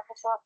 profesor.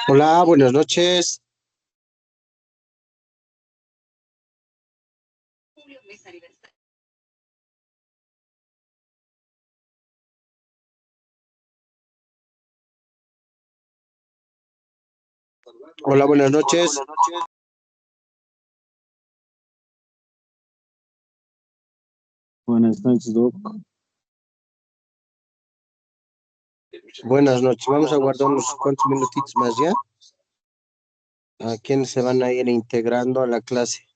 Hola, buenas noches. Hola, buenas noches. Buenas noches, Doc. Buenas noches. Vamos a guardar unos cuantos minutitos más ya. ¿A quienes se van a ir integrando a la clase?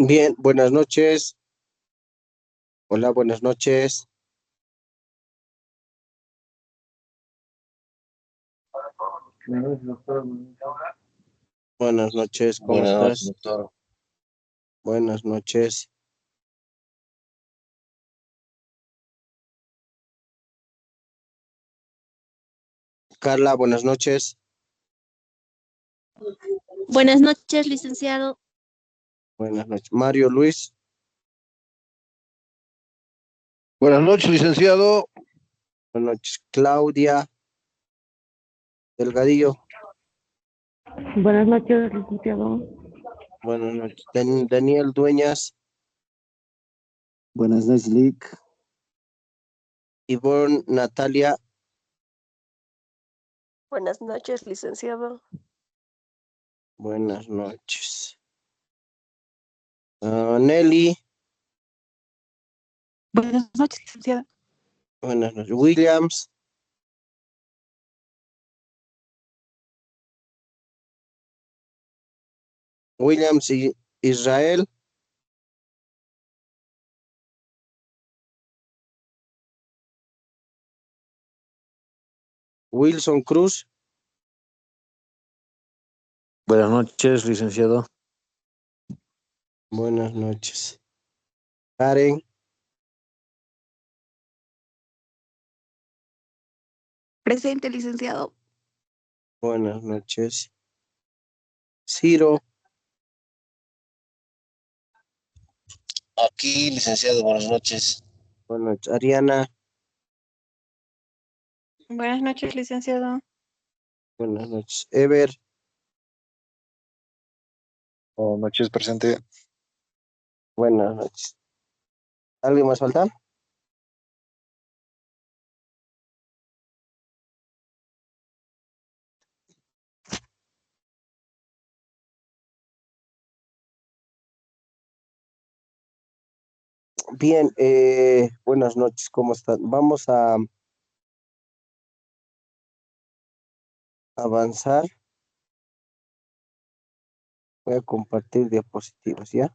Bien, buenas noches. Hola, buenas noches. Buenas noches, ¿cómo Buenas noches, estás? doctor. Buenas noches. Carla, buenas noches. Buenas noches, licenciado. Buenas noches. Mario Luis. Buenas noches, licenciado. Buenas noches. Claudia Delgadillo. Buenas noches, licenciado. Buenas noches. Daniel Dueñas. Buenas noches, Lick. Ivonne Natalia. Buenas noches, licenciado. Buenas noches. Nelly. Buenas noches, licenciada. Buenas noches. Williams. Williams y Israel. Wilson Cruz. Buenas noches, licenciado. Buenas noches. Karen. Presente, licenciado. Buenas noches. Ciro. Aquí, licenciado, buenas noches. Buenas noches. Ariana. Buenas noches, licenciado. Buenas noches. Ever. Buenas noches, presente. Buenas noches. ¿Alguien más falta? Bien, buenas noches, ¿cómo están? Vamos a avanzar. Voy a compartir diapositivas, ¿ya?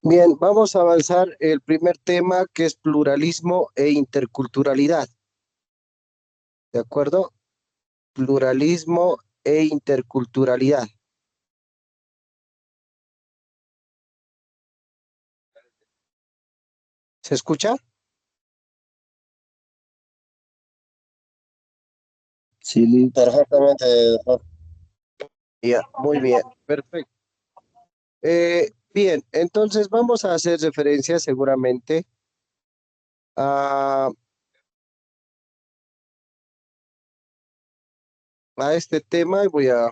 Bien, vamos a avanzar el primer tema que es pluralismo e interculturalidad. ¿De acuerdo? Pluralismo e interculturalidad. ¿Se escucha? Sí, Liz. Perfectamente, doctor. Ya, muy bien, perfecto. Bien, entonces vamos a hacer referencia seguramente a, a este tema y voy a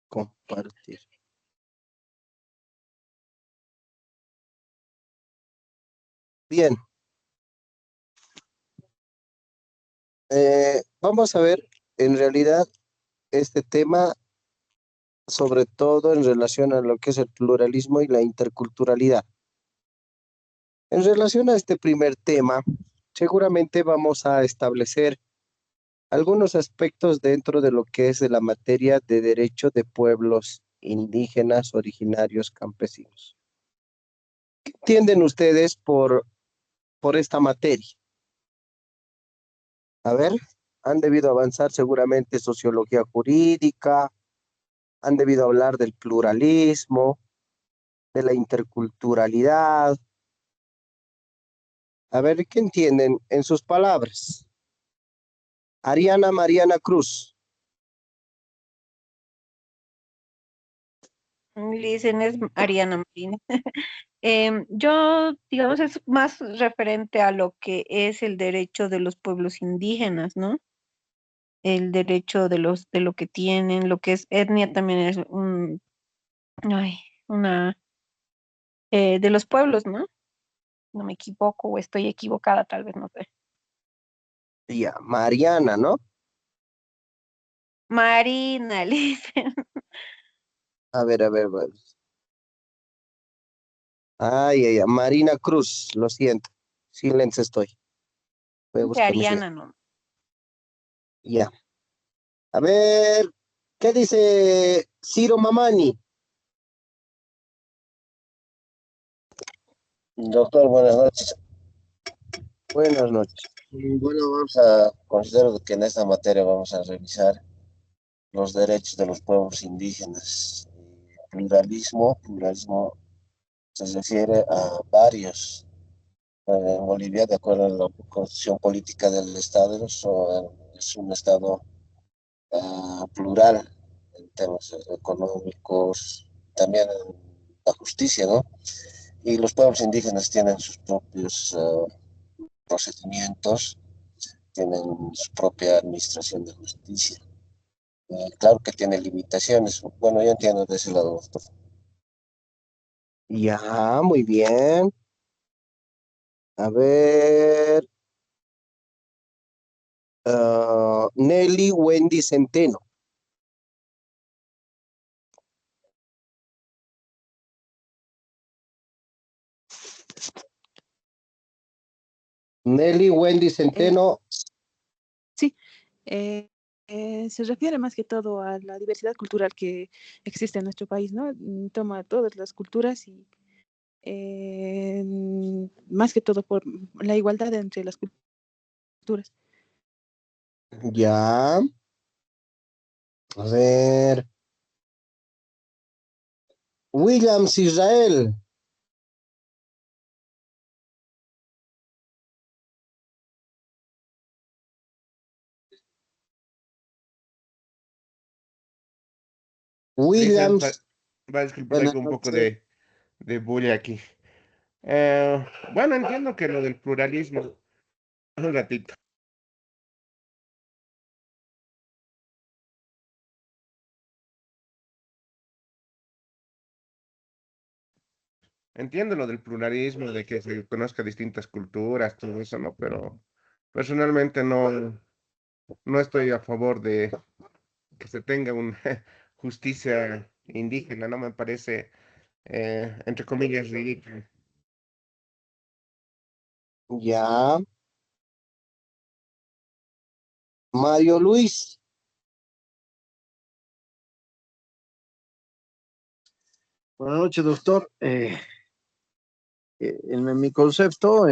compartir. Bien, vamos a ver en realidad este tema, sobre todo en relación a lo que es el pluralismo y la interculturalidad. En relación a este primer tema, seguramente vamos a establecer algunos aspectos dentro de lo que es de la materia de derecho de pueblos indígenas, originarios, campesinos. ¿Qué entienden ustedes por esta materia? A ver, han debido avanzar seguramente sociología jurídica, han debido hablar del pluralismo, de la interculturalidad. A ver, ¿qué entienden en sus palabras? Ariana Mariana Cruz. Dicen es Ariana Marín. Yo, digamos, es más referente a lo que es el derecho de los pueblos indígenas, ¿no? El derecho de lo que tienen, lo que es etnia también es ay, una, de los pueblos, ¿no? No me equivoco o estoy equivocada, tal vez, no sé. Ya, Mariana, ¿no? Marina, le dicen. A ver, bueno. Ay, ay, ay, Marina Cruz, lo siento. Silencio estoy. Voy a De buscar mis Ariana, letras. ¿no? Ya. A ver, ¿qué dice Ciro Mamani? Doctor, buenas noches. Buenas noches. Bueno, considero que en esta materia vamos a revisar los derechos de los pueblos indígenas. Pluralismo se refiere a varios. En Bolivia, de acuerdo a la constitución política del Estado, es un Estado plural en temas económicos, también en la justicia, ¿no? Y los pueblos indígenas tienen sus propios procedimientos, tienen su propia administración de justicia. Y claro que tiene limitaciones. Bueno, yo entiendo de ese lado, doctor. Ya, muy bien. A ver, Nelly Wendy Centeno. Nelly Wendy Eh, Centeno. sí, se refiere más que todo a la diversidad cultural que existe en nuestro país, ¿no? Toma todas las culturas y más que todo por la igualdad entre las culturas. Ya. A ver, Williams Israel. Licenciado, Williams. va a disculpar, Buenas tengo un poco noches. de bulla aquí. Bueno, entiendo que lo del pluralismo, un ratito. Entiendo lo del pluralismo, de que se conozca distintas culturas, todo eso, ¿no? Pero personalmente no estoy a favor de que se tenga una justicia indígena, no me parece, entre comillas, ridículo. Ya. Mario Luis. Buenas noches, doctor. En mi concepto,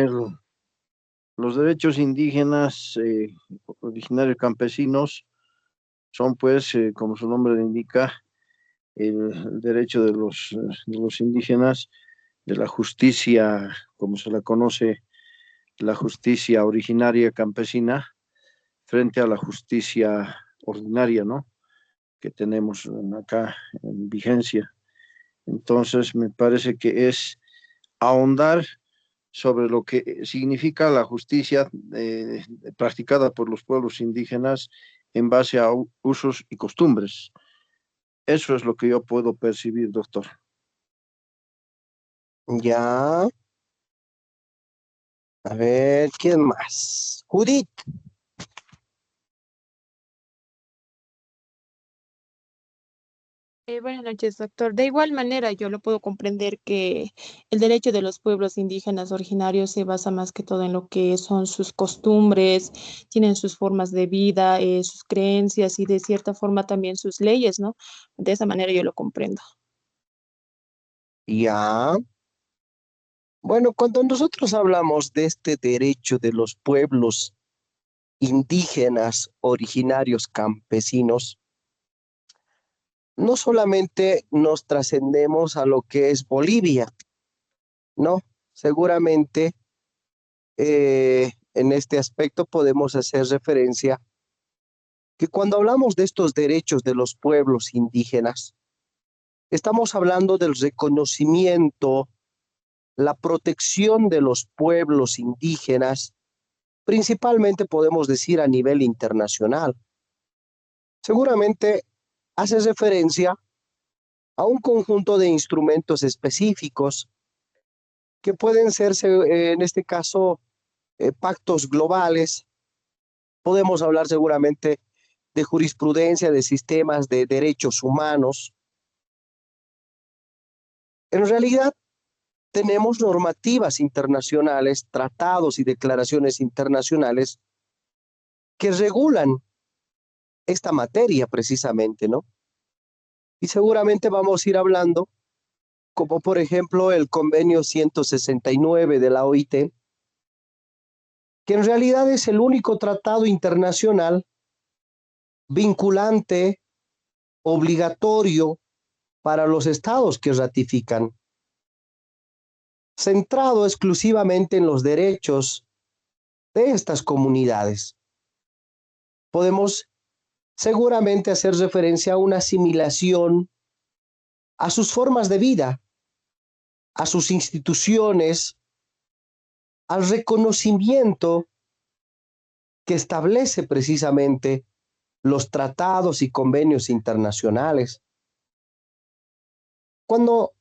los derechos indígenas originarios campesinos son, pues, como su nombre le indica, el derecho de los indígenas, de la justicia, como se la conoce, la justicia originaria campesina, frente a la justicia ordinaria, ¿no? Que tenemos acá en vigencia. Entonces, me parece que es ahondar sobre lo que significa la justicia practicada por los pueblos indígenas en base a usos y costumbres. Eso es lo que yo puedo percibir, doctor. Ya. A ver, ¿quién más? Judith. Buenas noches, doctor. De igual manera, yo lo puedo comprender que el derecho de los pueblos indígenas originarios se basa más que todo en lo que son sus costumbres, tienen sus formas de vida, sus creencias y de cierta forma también sus leyes, ¿no? De esa manera yo lo comprendo. Ya. Bueno, cuando nosotros hablamos de este derecho de los pueblos indígenas originarios campesinos, no solamente nos trascendemos a lo que es Bolivia, ¿no? Seguramente en este aspecto podemos hacer referencia que cuando hablamos de estos derechos de los pueblos indígenas, estamos hablando del reconocimiento, la protección de los pueblos indígenas, principalmente podemos decir a nivel internacional. Seguramente hace referencia a un conjunto de instrumentos específicos que pueden ser, en este caso, pactos globales. Podemos hablar seguramente de jurisprudencia, de sistemas de derechos humanos. En realidad, tenemos normativas internacionales, tratados y declaraciones internacionales que regulan esta materia precisamente, ¿no? Y seguramente vamos a ir hablando, como por ejemplo el convenio 169 de la OIT, que en realidad es el único tratado internacional vinculante, obligatorio para los estados que ratifican, centrado exclusivamente en los derechos de estas comunidades. Podemos seguramente hacer referencia a una asimilación a sus formas de vida, a sus instituciones, al reconocimiento que establece precisamente los tratados y convenios internacionales. Cuando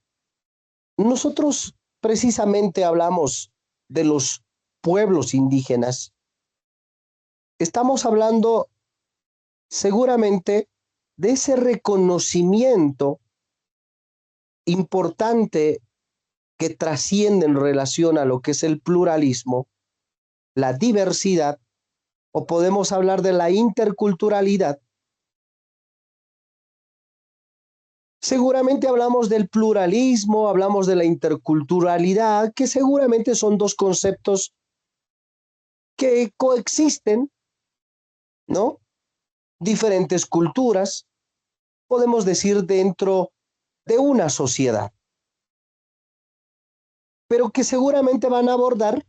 nosotros precisamente hablamos de los pueblos indígenas, estamos hablando seguramente de ese reconocimiento importante que trasciende en relación a lo que es el pluralismo, la diversidad, o podemos hablar de la interculturalidad. Seguramente hablamos del pluralismo, hablamos de la interculturalidad, que seguramente son dos conceptos que coexisten, ¿no? Diferentes culturas, podemos decir, dentro de una sociedad, pero que seguramente van a abordar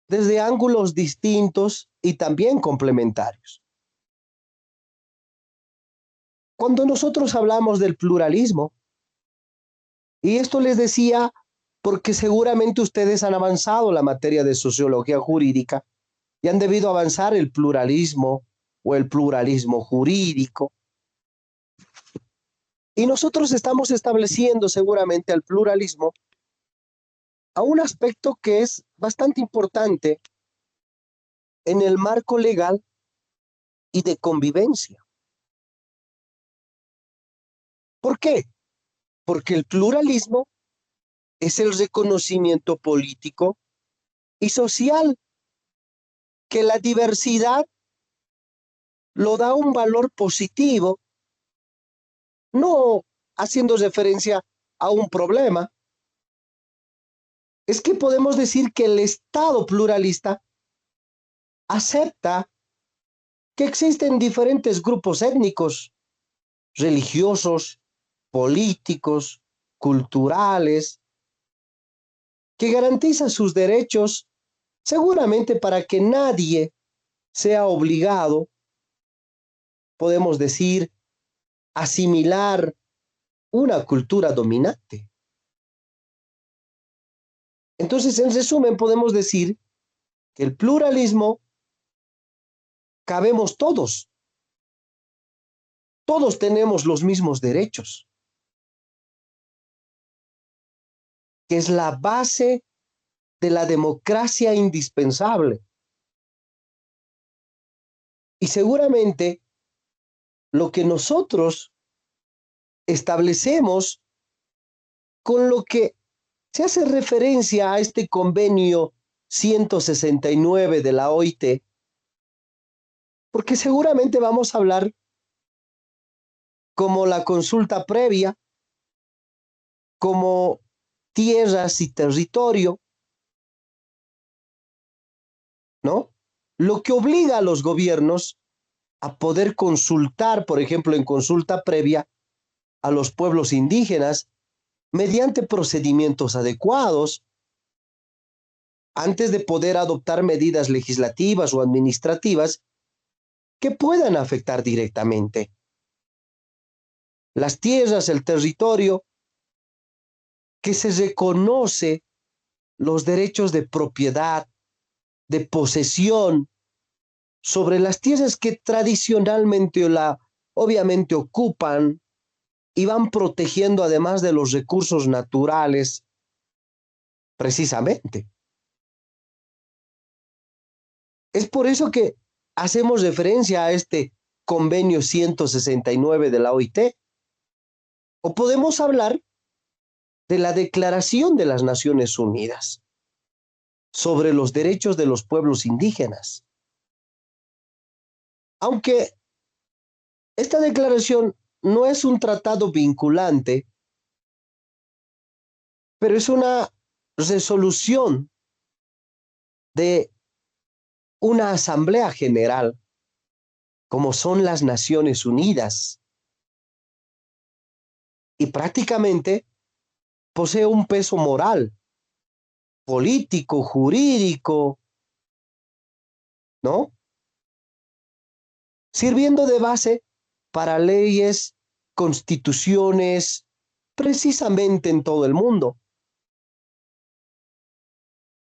desde ángulos distintos y también complementarios. Cuando nosotros hablamos del pluralismo, y esto les decía porque seguramente ustedes han avanzado la materia de sociología jurídica y han debido avanzar el pluralismo o el pluralismo jurídico. Y nosotros estamos estableciendo seguramente al pluralismo a un aspecto que es bastante importante en el marco legal y de convivencia. ¿Por qué? Porque el pluralismo es el reconocimiento político y social que la diversidad lo da un valor positivo, no haciendo referencia a un problema. Es que podemos decir que el Estado pluralista acepta que existen diferentes grupos étnicos, religiosos, políticos, culturales, que garantizan sus derechos seguramente para que nadie sea obligado, podemos decir, asimilar una cultura dominante. Entonces, en resumen, podemos decir que el pluralismo cabemos todos. Todos tenemos los mismos derechos, que es la base de la democracia indispensable. Y seguramente lo que nosotros establecemos con lo que se hace referencia a este convenio 169 de la OIT, porque seguramente vamos a hablar como la consulta previa, como tierras y territorio, ¿no? Lo que obliga a los gobiernos a poder consultar, por ejemplo, en consulta previa, a los pueblos indígenas mediante procedimientos adecuados antes de poder adoptar medidas legislativas o administrativas que puedan afectar directamente las tierras, el territorio, que se reconoce los derechos de propiedad, de posesión sobre las tierras que tradicionalmente obviamente ocupan y van protegiendo además de los recursos naturales, precisamente. Es por eso que hacemos referencia a este convenio 169 de la OIT. O podemos hablar de la Declaración de las Naciones Unidas sobre los derechos de los pueblos indígenas. Aunque esta declaración no es un tratado vinculante, pero es una resolución de una asamblea general, como son las Naciones Unidas, y prácticamente posee un peso moral, político, jurídico, ¿no? Sirviendo de base para leyes, constituciones, precisamente en todo el mundo.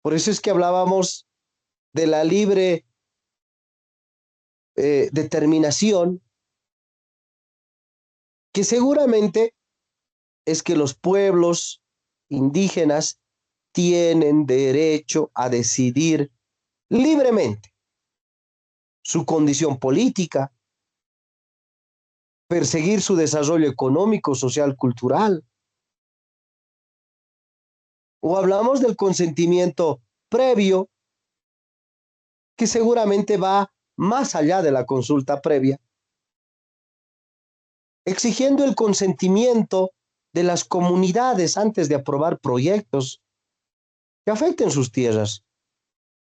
Por eso es que hablábamos de la libre determinación, que seguramente es que los pueblos indígenas tienen derecho a decidir libremente su condición política, perseguir su desarrollo económico, social, cultural. O hablamos del consentimiento previo, que seguramente va más allá de la consulta previa, exigiendo el consentimiento de las comunidades antes de aprobar proyectos que afecten sus tierras,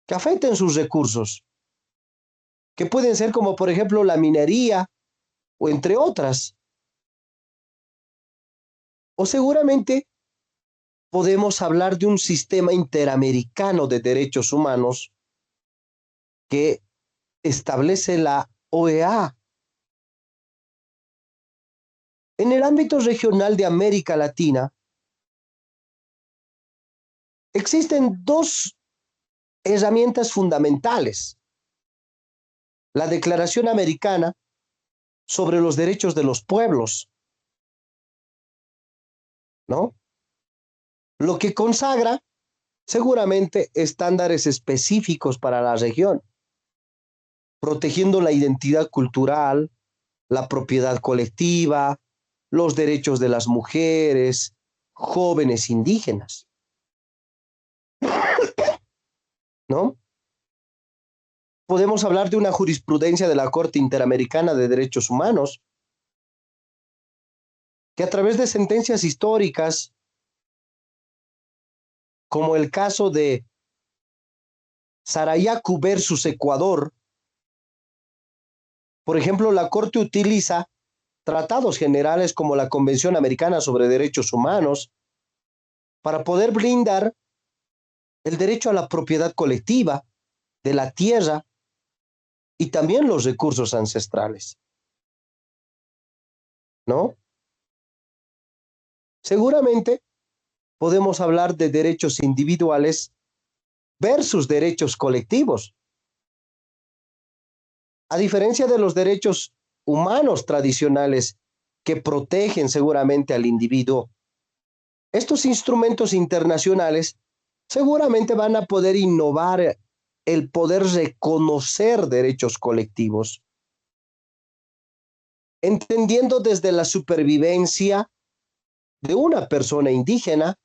que afecten sus recursos, que pueden ser como por ejemplo la minería o entre otras. O seguramente podemos hablar de un sistema interamericano de derechos humanos que establece la OEA. En el ámbito regional de América Latina, existen dos herramientas fundamentales. La Declaración Americana sobre los Derechos de los Pueblos, ¿no? Lo que consagra seguramente estándares específicos para la región, protegiendo la identidad cultural, la propiedad colectiva, los derechos de las mujeres, jóvenes indígenas, ¿no? podemos hablar de una jurisprudencia de la Corte Interamericana de Derechos Humanos, que a través de sentencias históricas, como el caso de Sarayaku versus Ecuador, por ejemplo, la Corte utiliza tratados generales como la Convención Americana sobre Derechos Humanos para poder blindar el derecho a la propiedad colectiva de la tierra y también los recursos ancestrales, ¿no? Seguramente podemos hablar de derechos individuales versus derechos colectivos. A diferencia de los derechos humanos tradicionales que protegen seguramente al individuo, estos instrumentos internacionales seguramente van a poder innovar el poder reconocer derechos colectivos, entendiendo desde la supervivencia de una persona indígena,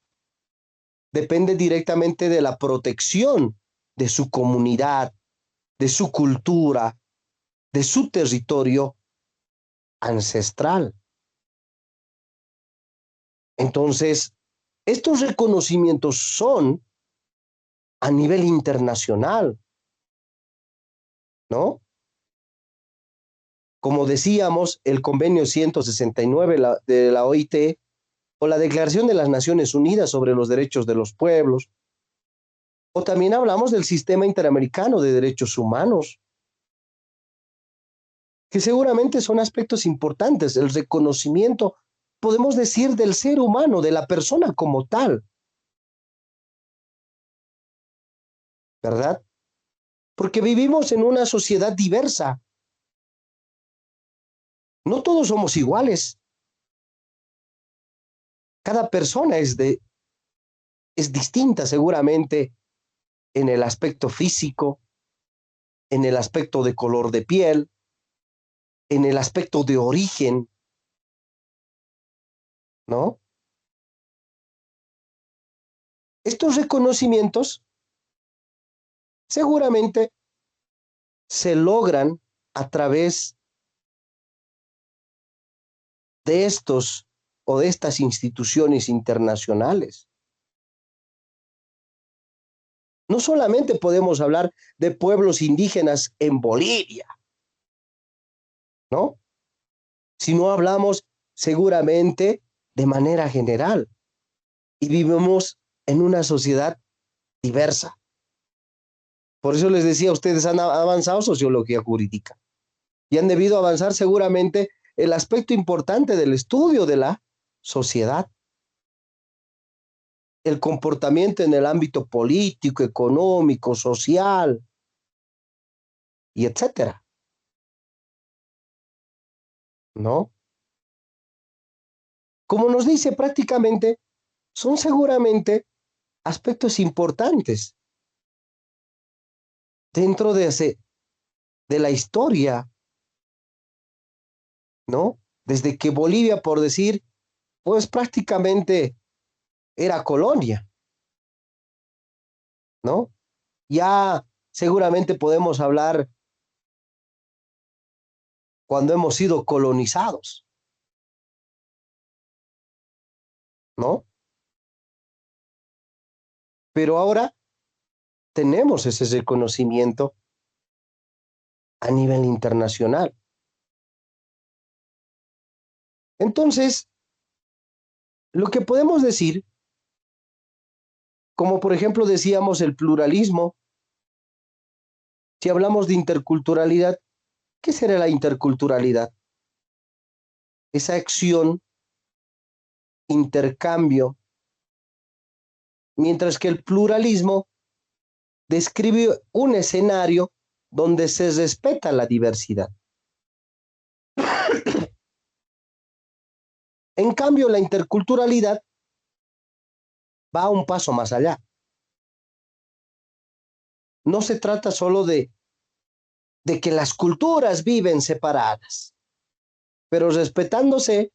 depende directamente de la protección de su comunidad, de su cultura, de su territorio ancestral. Entonces, estos reconocimientos son a nivel internacional, ¿no? Como decíamos, el convenio 169 de la OIT o la Declaración de las Naciones Unidas sobre los Derechos de los Pueblos, o también hablamos del Sistema Interamericano de Derechos Humanos, que seguramente son aspectos importantes, el reconocimiento, podemos decir, del ser humano, de la persona como tal, ¿verdad? Porque vivimos en una sociedad diversa. No todos somos iguales. Cada persona es distinta seguramente en el aspecto físico, en el aspecto de color de piel, en el aspecto de origen, ¿no? Estos reconocimientos seguramente se logran a través de estos o de estas instituciones internacionales. No solamente podemos hablar de pueblos indígenas en Bolivia, ¿no? Sino hablamos seguramente de manera general y vivimos en una sociedad diversa. Por eso les decía, ustedes han avanzado sociología jurídica y han debido avanzar seguramente el aspecto importante del estudio de la sociedad, el comportamiento en el ámbito político, económico, social, y etcétera, ¿no? Como nos dice prácticamente, son seguramente aspectos importantes dentro de la historia, ¿no? Desde que Bolivia, por decir, pues prácticamente era colonia, ¿no? Ya seguramente podemos hablar cuando hemos sido colonizados, ¿no? Pero ahora tenemos ese reconocimiento a nivel internacional. Entonces, lo que podemos decir, como por ejemplo decíamos el pluralismo, si hablamos de interculturalidad, ¿qué será la interculturalidad? Esa acción, intercambio, mientras que el pluralismo describe un escenario donde se respeta la diversidad. En cambio, la interculturalidad va un paso más allá. No se trata solo de que las culturas viven separadas, pero respetándose,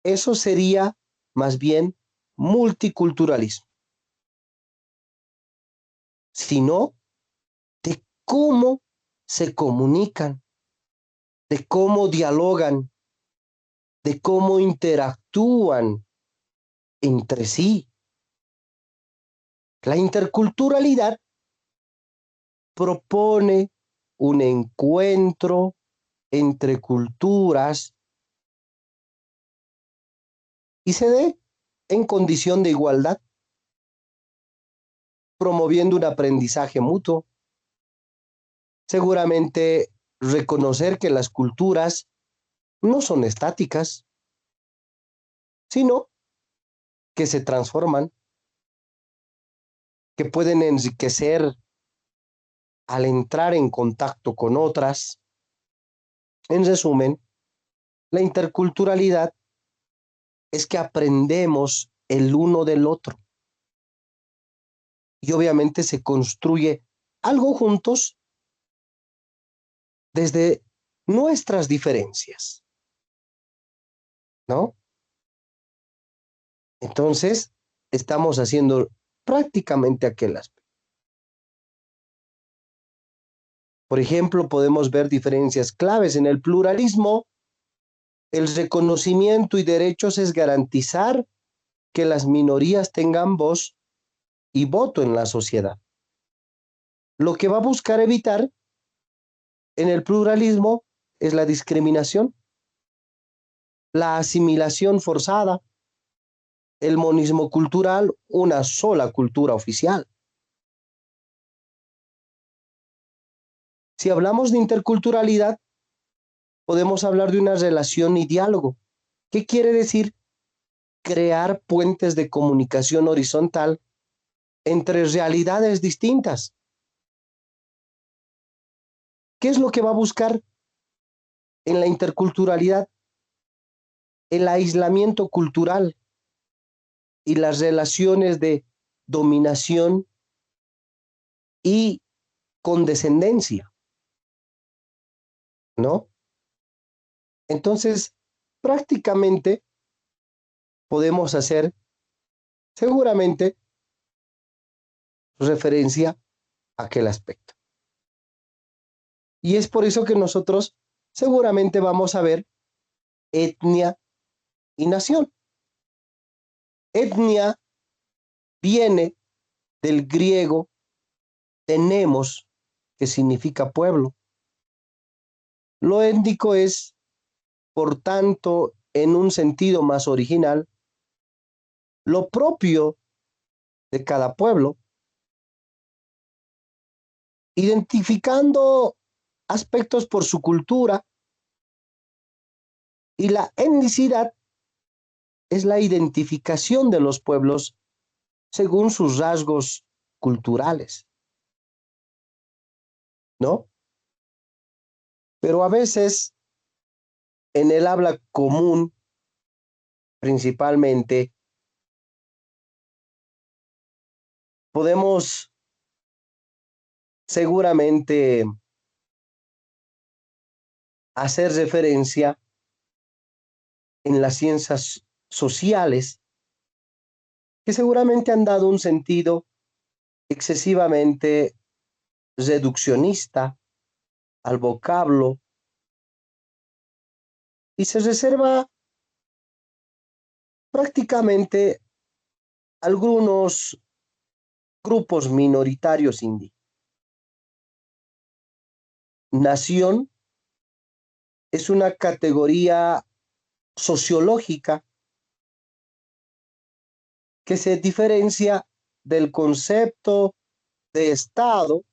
eso sería más bien multiculturalismo, sino de cómo se comunican, de cómo dialogan, de cómo interactúan entre sí. La interculturalidad propone un encuentro entre culturas y se dé en condición de igualdad, promoviendo un aprendizaje mutuo. Seguramente reconocer que las culturas no son estáticas, sino que se transforman, que pueden enriquecer al entrar en contacto con otras. En resumen, la interculturalidad es que aprendemos el uno del otro y obviamente se construye algo juntos desde nuestras diferencias, ¿no? Entonces, estamos haciendo prácticamente aquel aspecto. Por ejemplo, podemos ver diferencias claves en el pluralismo. El reconocimiento y derechos es garantizar que las minorías tengan voz y voto en la sociedad. Lo que va a buscar evitar en el pluralismo es la discriminación, la asimilación forzada, el monismo cultural, una sola cultura oficial. Si hablamos de interculturalidad, podemos hablar de una relación y diálogo. ¿Qué quiere decir? Crear puentes de comunicación horizontal entre realidades distintas. ¿Qué es lo que va a buscar en la interculturalidad? El aislamiento cultural y las relaciones de dominación y condescendencia, ¿no? Entonces, prácticamente podemos hacer seguramente referencia a aquel aspecto. Y es por eso que nosotros seguramente vamos a ver etnia y nación. Etnia viene del griego tenemos, que significa pueblo. Lo étnico es, por tanto, en un sentido más original, lo propio de cada pueblo, identificando aspectos por su cultura, y la etnicidad es la identificación de los pueblos según sus rasgos culturales, ¿no? Pero a veces en el habla común, principalmente, podemos seguramente hacer referencia en las ciencias sociales que seguramente han dado un sentido excesivamente reduccionista al vocablo y se reserva prácticamente algunos grupos minoritarios indígenas. Nación es una categoría sociológica que se diferencia del concepto de Estado,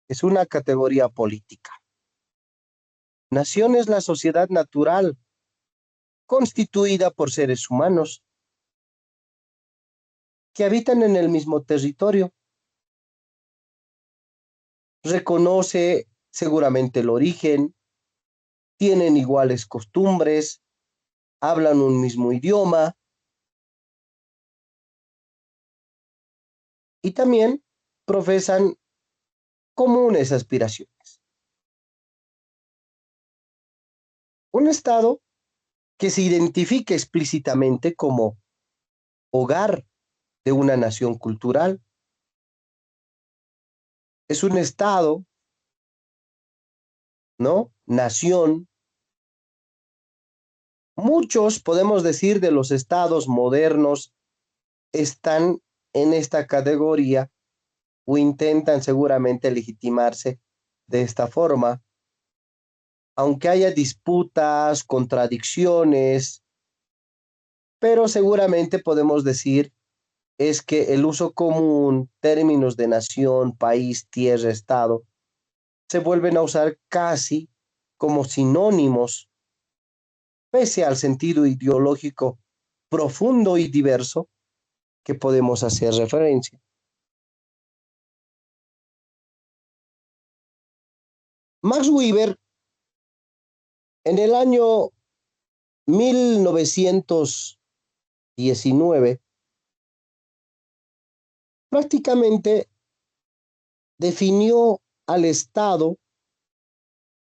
es una categoría política. Nación es la sociedad natural constituida por seres humanos que habitan en el mismo territorio. Reconoce seguramente el origen, tienen iguales costumbres, hablan un mismo idioma y también profesan comunes aspiraciones. Un Estado que se identifique explícitamente como hogar de una nación cultural es un Estado ¿no? Nación. Muchos, podemos decir, de los estados modernos están en esta categoría o intentan seguramente legitimarse de esta forma, aunque haya disputas, contradicciones, pero seguramente podemos decir es que el uso común, términos de nación, país, tierra, estado, se vuelven a usar casi como sinónimos, pese al sentido ideológico profundo y diverso que podemos hacer referencia. Max Weber, en el año 1919, prácticamente definió al Estado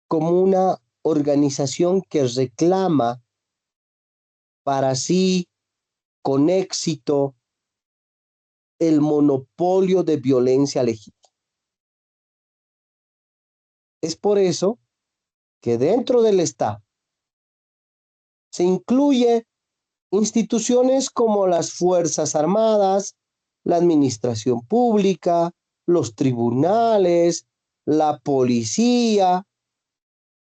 como una organización que reclama para sí con éxito el monopolio de violencia legítima. Es por eso que dentro del Estado se incluye instituciones como las Fuerzas Armadas, la administración pública, los tribunales, la policía,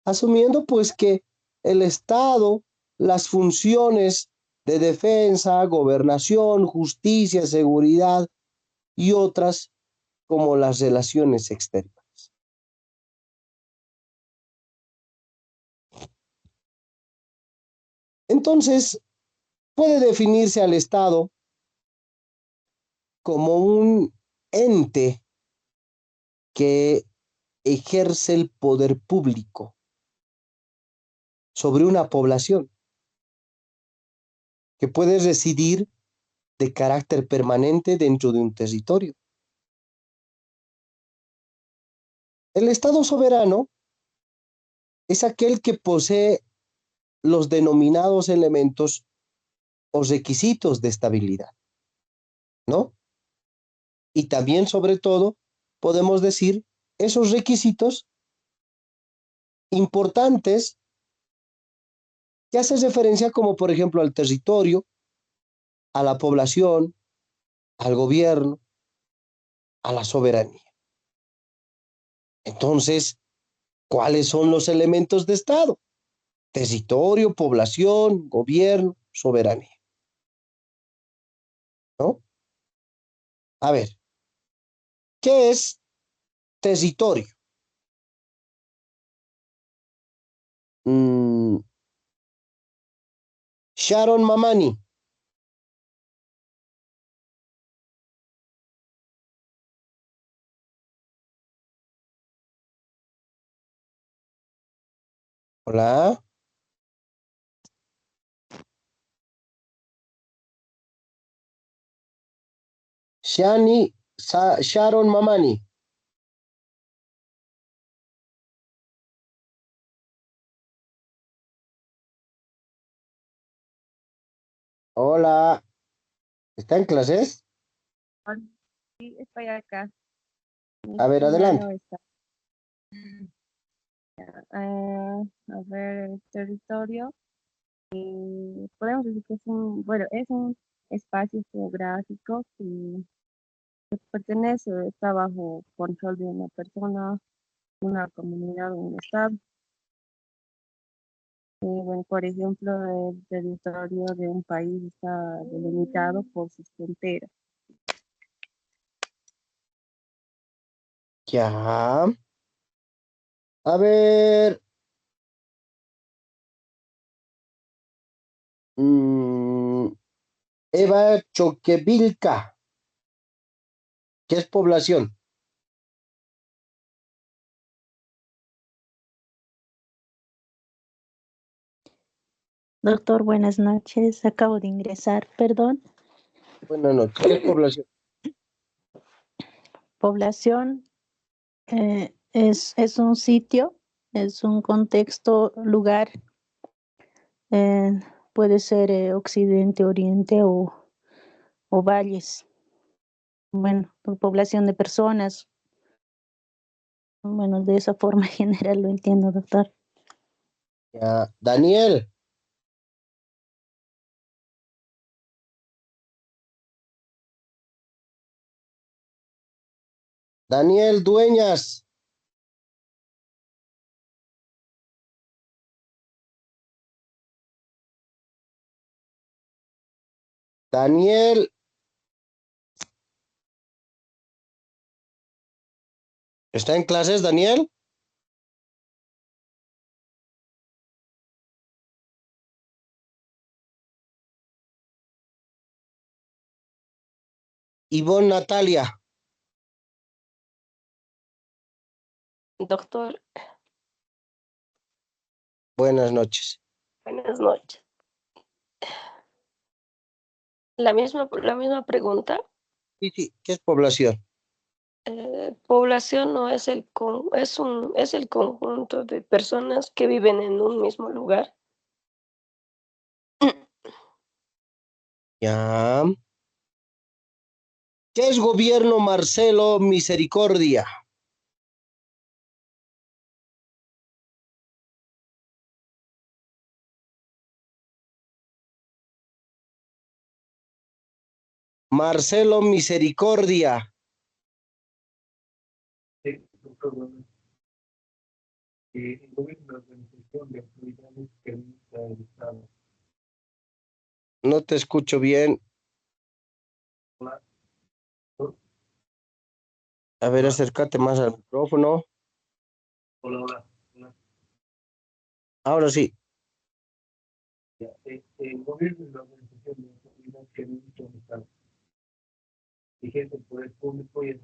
asumiendo pues que el Estado, las funciones de defensa, gobernación, justicia, seguridad y otras como las relaciones exteriores. Entonces, puede definirse al Estado como un ente que ejerce el poder público sobre una población que puede residir de carácter permanente dentro de un territorio. El Estado soberano es aquel que posee los denominados elementos o requisitos de estabilidad, ¿no? Y también, sobre todo, podemos decir esos requisitos importantes que hacen referencia como, por ejemplo, al territorio, a la población, al gobierno, a la soberanía. Entonces, ¿cuáles son los elementos de Estado? Territorio, población, gobierno, soberanía, ¿no? A ver, ¿qué es territorio? Sharon Mamani. Hola. Sharon Mamani. Hola. ¿Está en clases? Sí, estoy acá. A ver, adelante. A ver, el territorio, podemos decir que es un espacio geográfico que pertenece, está bajo control de una persona, una comunidad o un estado. Bueno, por ejemplo, el territorio de un país está delimitado por sus fronteras. Ya. A ver. Eva Choquevilca. ¿Qué es población? Doctor, buenas noches. Acabo de ingresar, perdón. Buenas noches. ¿Qué es población? Población es un sitio, es un contexto, lugar, eh, puede ser occidente, oriente o valles. Bueno, población de personas, Bueno, de esa forma general lo entiendo, doctor. Ya. Daniel. Daniel Dueñas. Daniel. ¿Está en clases, Daniel? Ivonne Natalia. Doctor, Buenas noches. buenas noches. La misma pregunta. Sí, sí. ¿Qué es población? Población no es es el conjunto de personas que viven en un mismo lugar. Ya. ¿Qué es gobierno, Marcelo Misericordia? Marcelo Misericordia. El gobierno de la organización de actividades que administra el Estado. No te escucho bien. Hola. A ver, acércate más al micrófono. Hola, hola. Hola. Ahora sí. El gobierno de la organización de actividades que administra el Estado. Vigente el poder público y el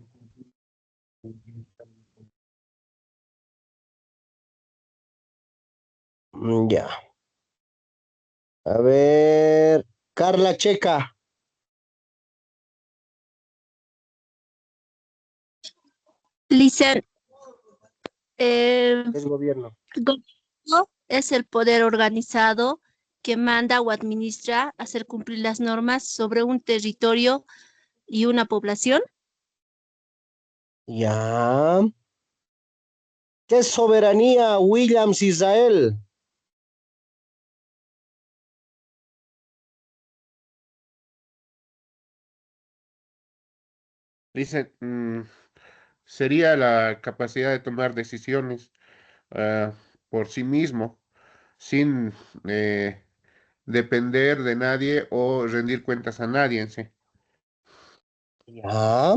Ya. A ver. Carla Checa. Licen, ¿Qué es gobierno? el gobierno es el poder organizado que manda o administra hacer cumplir las normas sobre un territorio y una población. Ya. ¿Qué es soberanía, Williams Israel? Dice, sería la capacidad de tomar decisiones por sí mismo, sin depender de nadie o rendir cuentas a nadie en sí. Ya.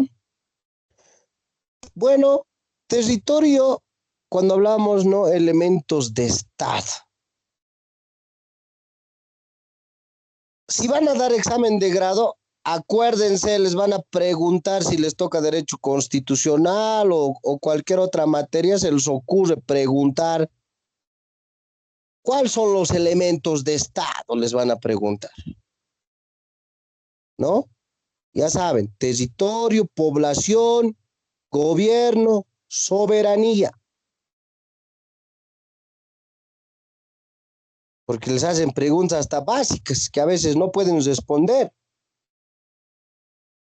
Bueno, territorio, cuando hablamos, ¿no? Elementos de Estado. Si van a dar examen de grado, acuérdense, les van a preguntar si les toca derecho constitucional o cualquier otra materia, se les ocurre preguntar cuáles son los elementos de Estado, les van a preguntar, ¿no? Ya saben, territorio, población, gobierno, soberanía. Porque les hacen preguntas hasta básicas que a veces no pueden responder,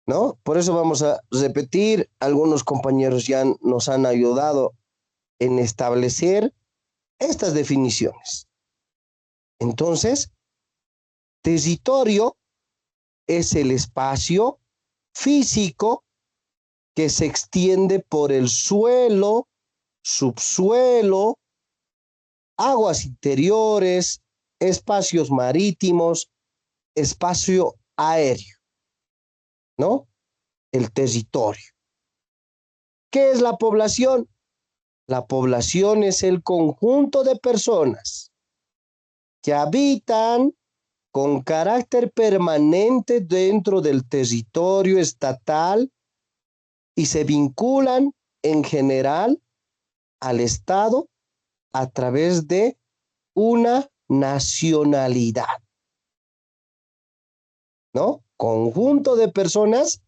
¿no? Por eso vamos a repetir, algunos compañeros ya nos han ayudado en establecer estas definiciones. Entonces, territorio es el espacio físico que se extiende por el suelo, subsuelo, aguas interiores, espacios marítimos, espacio aéreo, ¿no? El territorio. ¿Qué es la población? La población es el conjunto de personas que habitan con carácter permanente dentro del territorio estatal y se vinculan en general al Estado a través de una nacionalidad, ¿no? Conjunto de personas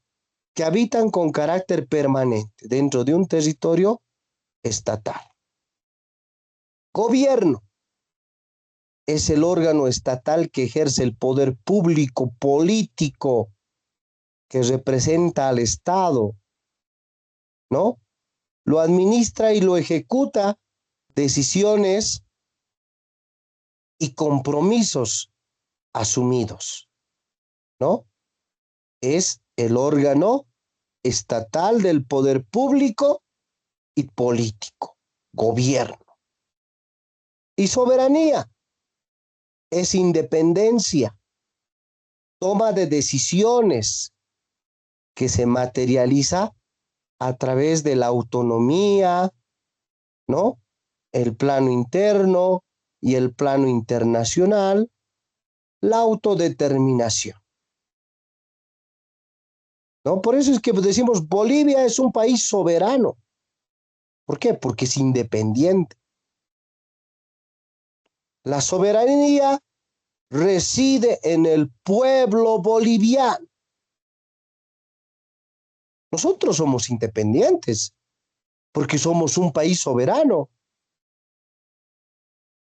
que habitan con carácter permanente dentro de un territorio estatal. Gobierno es el órgano estatal que ejerce el poder público político que representa al Estado, ¿no? lo administra y lo ejecuta decisiones y compromisos asumidos, ¿no? Es el órgano estatal del poder público y político, gobierno. Y soberanía es independencia, toma de decisiones que se materializa a través de la autonomía, ¿no? El plano interno y el plano internacional, la autodeterminación, ¿no? Por eso es que decimos Bolivia es un país soberano. ¿Por qué? Porque es independiente. La soberanía reside en el pueblo boliviano. Nosotros somos independientes porque somos un país soberano.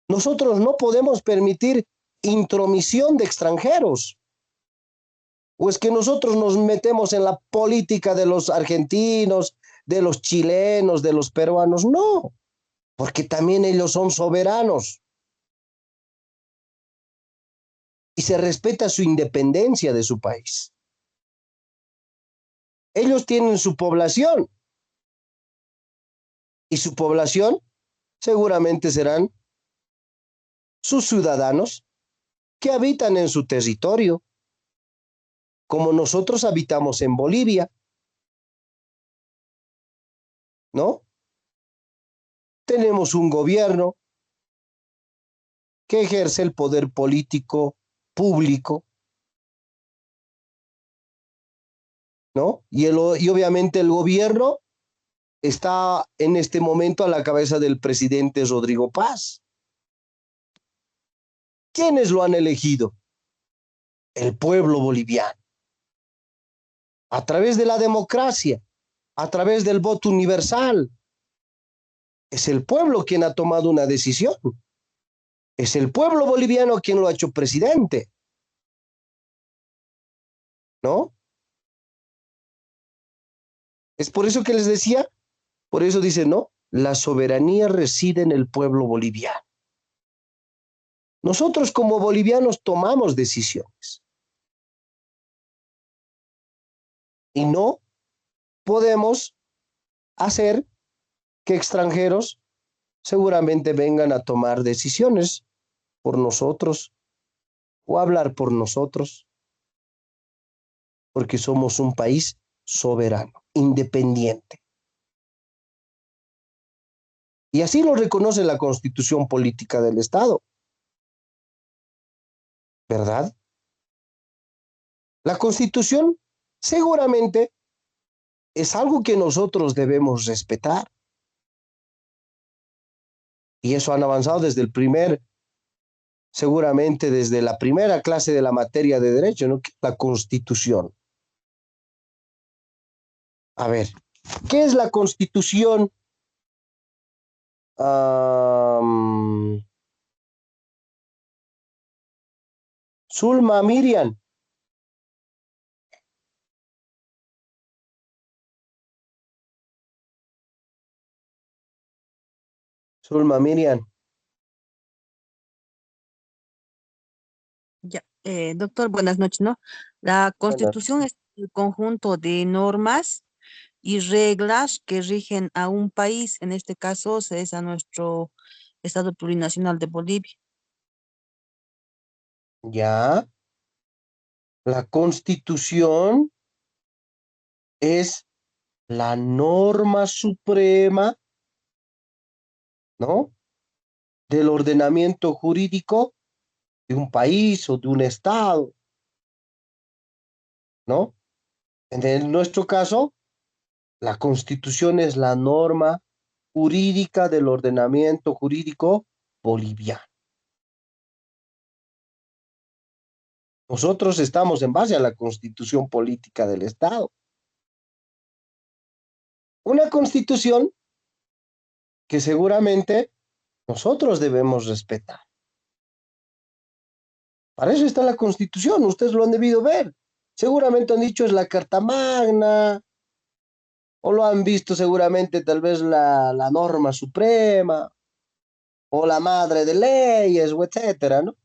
Nosotros no podemos permitir intromisión de extranjeros. ¿O es que nosotros nos metemos en la política de los argentinos, de los chilenos, de los peruanos? No, porque también ellos son soberanos. Y se respeta su independencia de su país. Ellos tienen su población. Y su población seguramente serán sus ciudadanos que habitan en su territorio, como nosotros habitamos en Bolivia, ¿no? Tenemos un gobierno que ejerce el poder político público, ¿no? Y obviamente el gobierno está en este momento a la cabeza del presidente Rodrigo Paz. ¿Quiénes lo han elegido? El pueblo boliviano. A través de la democracia, a través del voto universal. Es el pueblo quien ha tomado una decisión. Es el pueblo boliviano quien lo ha hecho presidente. ¿No? Es por eso que les decía, por eso dice, no, la soberanía reside en el pueblo boliviano. Nosotros como bolivianos tomamos decisiones. Y no podemos hacer que extranjeros seguramente vengan a tomar decisiones por nosotros o a hablar por nosotros, porque somos un país soberano, independiente. Y así lo reconoce la Constitución Política del Estado. ¿Verdad? La Constitución seguramente es algo que nosotros debemos respetar. Y eso han avanzado seguramente desde la primera clase de la materia de derecho, ¿no? La Constitución. A ver, ¿qué es la Constitución? Zulma Miriam. Zulma Miriam. Ya, doctor, buenas noches, ¿no? La Constitución es el conjunto de normas y reglas que rigen a un país, en este caso es a nuestro Estado Plurinacional de Bolivia. Ya. La Constitución es la norma suprema, ¿no? Del ordenamiento jurídico de un país o de un estado, ¿no? Nuestro caso, la Constitución es la norma jurídica del ordenamiento jurídico boliviano. Nosotros estamos en base a la Constitución Política del Estado. Una Constitución que seguramente nosotros debemos respetar. Para eso está la Constitución, ustedes lo han debido ver. Seguramente han dicho es la Carta Magna, o lo han visto seguramente tal vez la norma suprema, o la madre de leyes, o etcétera, ¿no?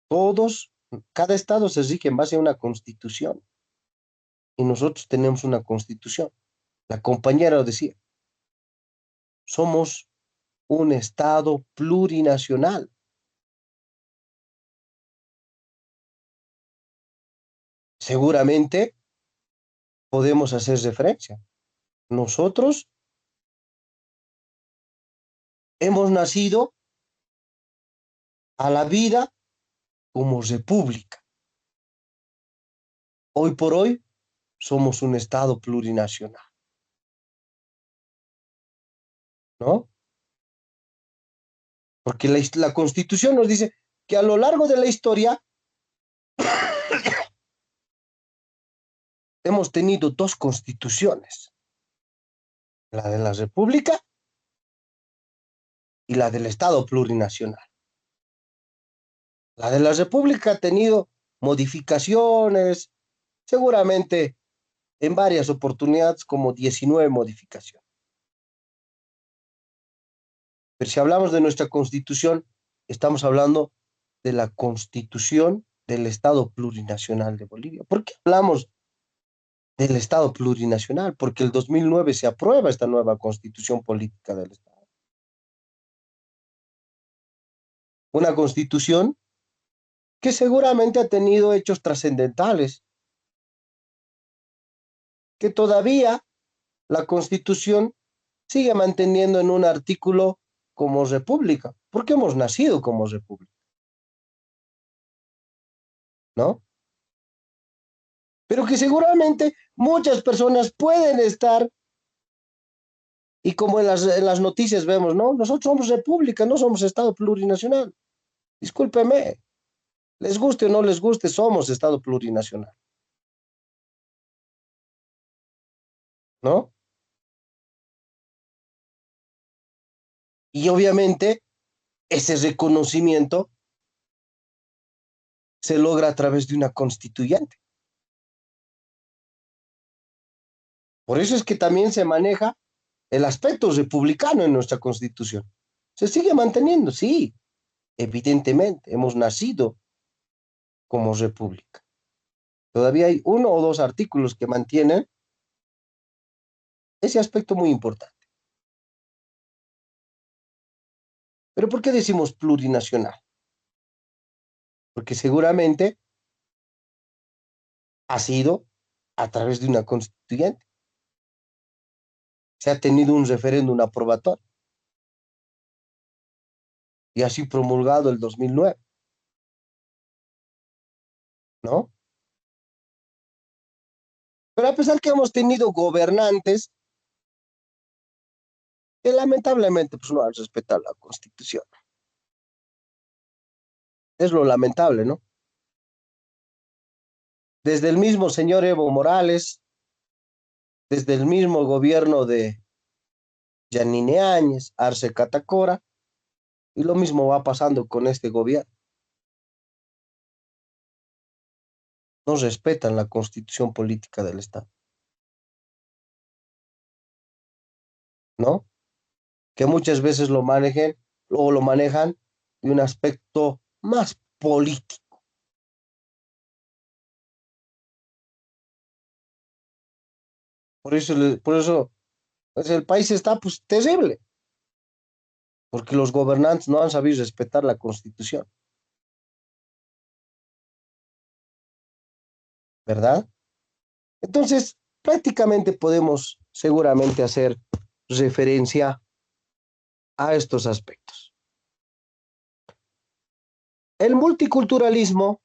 Todos, cada estado se rige en base a una constitución, y nosotros tenemos una constitución. La compañera lo decía, somos un estado plurinacional. Seguramente podemos hacer referencia. Nosotros hemos nacido a la vida como república. Hoy por hoy somos un estado plurinacional, ¿no? Porque la Constitución nos dice que a lo largo de la historia hemos tenido dos constituciones, la de la República y la del Estado plurinacional. La de la República ha tenido modificaciones, seguramente en varias oportunidades, como 19 modificaciones. Pero si hablamos de nuestra Constitución, estamos hablando de la Constitución del Estado Plurinacional de Bolivia. ¿Por qué hablamos del Estado Plurinacional? Porque el 2009 se aprueba esta nueva Constitución Política del Estado. Una Constitución que seguramente ha tenido hechos trascendentales, que todavía la Constitución sigue manteniendo en un artículo como república, porque hemos nacido como república, ¿no? Pero que seguramente muchas personas pueden estar, y como en las noticias vemos, ¿no? Nosotros somos república, no somos Estado plurinacional. Discúlpeme, les guste o no les guste, somos Estado plurinacional, ¿no? Y obviamente ese reconocimiento se logra a través de una constituyente. Por eso es que también se maneja el aspecto republicano en nuestra Constitución. Se sigue manteniendo, sí, evidentemente, hemos nacido como república. Todavía hay uno o dos artículos que mantienen ese aspecto muy importante. ¿Pero por qué decimos plurinacional? Porque seguramente ha sido a través de una constituyente. Se ha tenido un referéndum aprobatorio y así promulgado el 2009, ¿no? Pero a pesar que hemos tenido gobernantes que lamentablemente pues, no han respetado la Constitución. Es lo lamentable, ¿no? Desde el mismo señor Evo Morales, desde el mismo gobierno de Yanine Áñez, Arce Catacora, y lo mismo va pasando con este gobierno. No respetan la Constitución política del Estado, ¿no? Que muchas veces lo manejan de un aspecto más político. Por eso pues, el país está pues terrible, porque los gobernantes no han sabido respetar la Constitución, ¿verdad? Entonces, prácticamente podemos seguramente hacer referencia a estos aspectos. El multiculturalismo,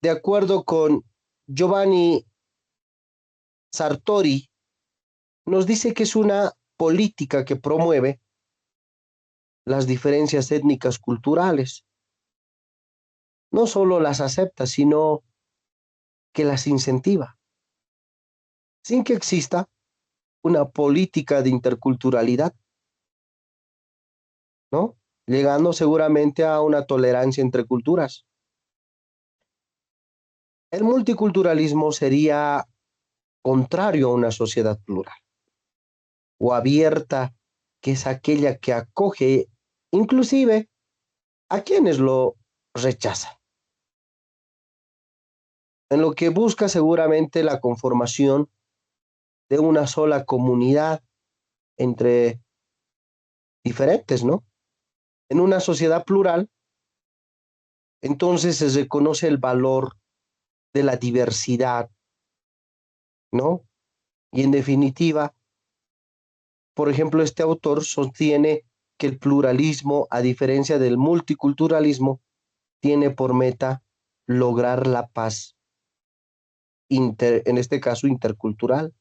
de acuerdo con Giovanni Sartori, nos dice que es una política que promueve las diferencias étnicas culturales. No solo las acepta, sino que las incentiva, sin que exista una política de interculturalidad, ¿no? Llegando seguramente a una tolerancia entre culturas. El multiculturalismo sería contrario a una sociedad plural, o abierta, que es aquella que acoge inclusive a quienes lo rechazan, en lo que busca seguramente la conformación de una sola comunidad entre diferentes, ¿no? En una sociedad plural, entonces se reconoce el valor de la diversidad, ¿no? Y en definitiva, por ejemplo, este autor sostiene que el pluralismo, a diferencia del multiculturalismo, tiene por meta lograr la paz, en este caso intercultural.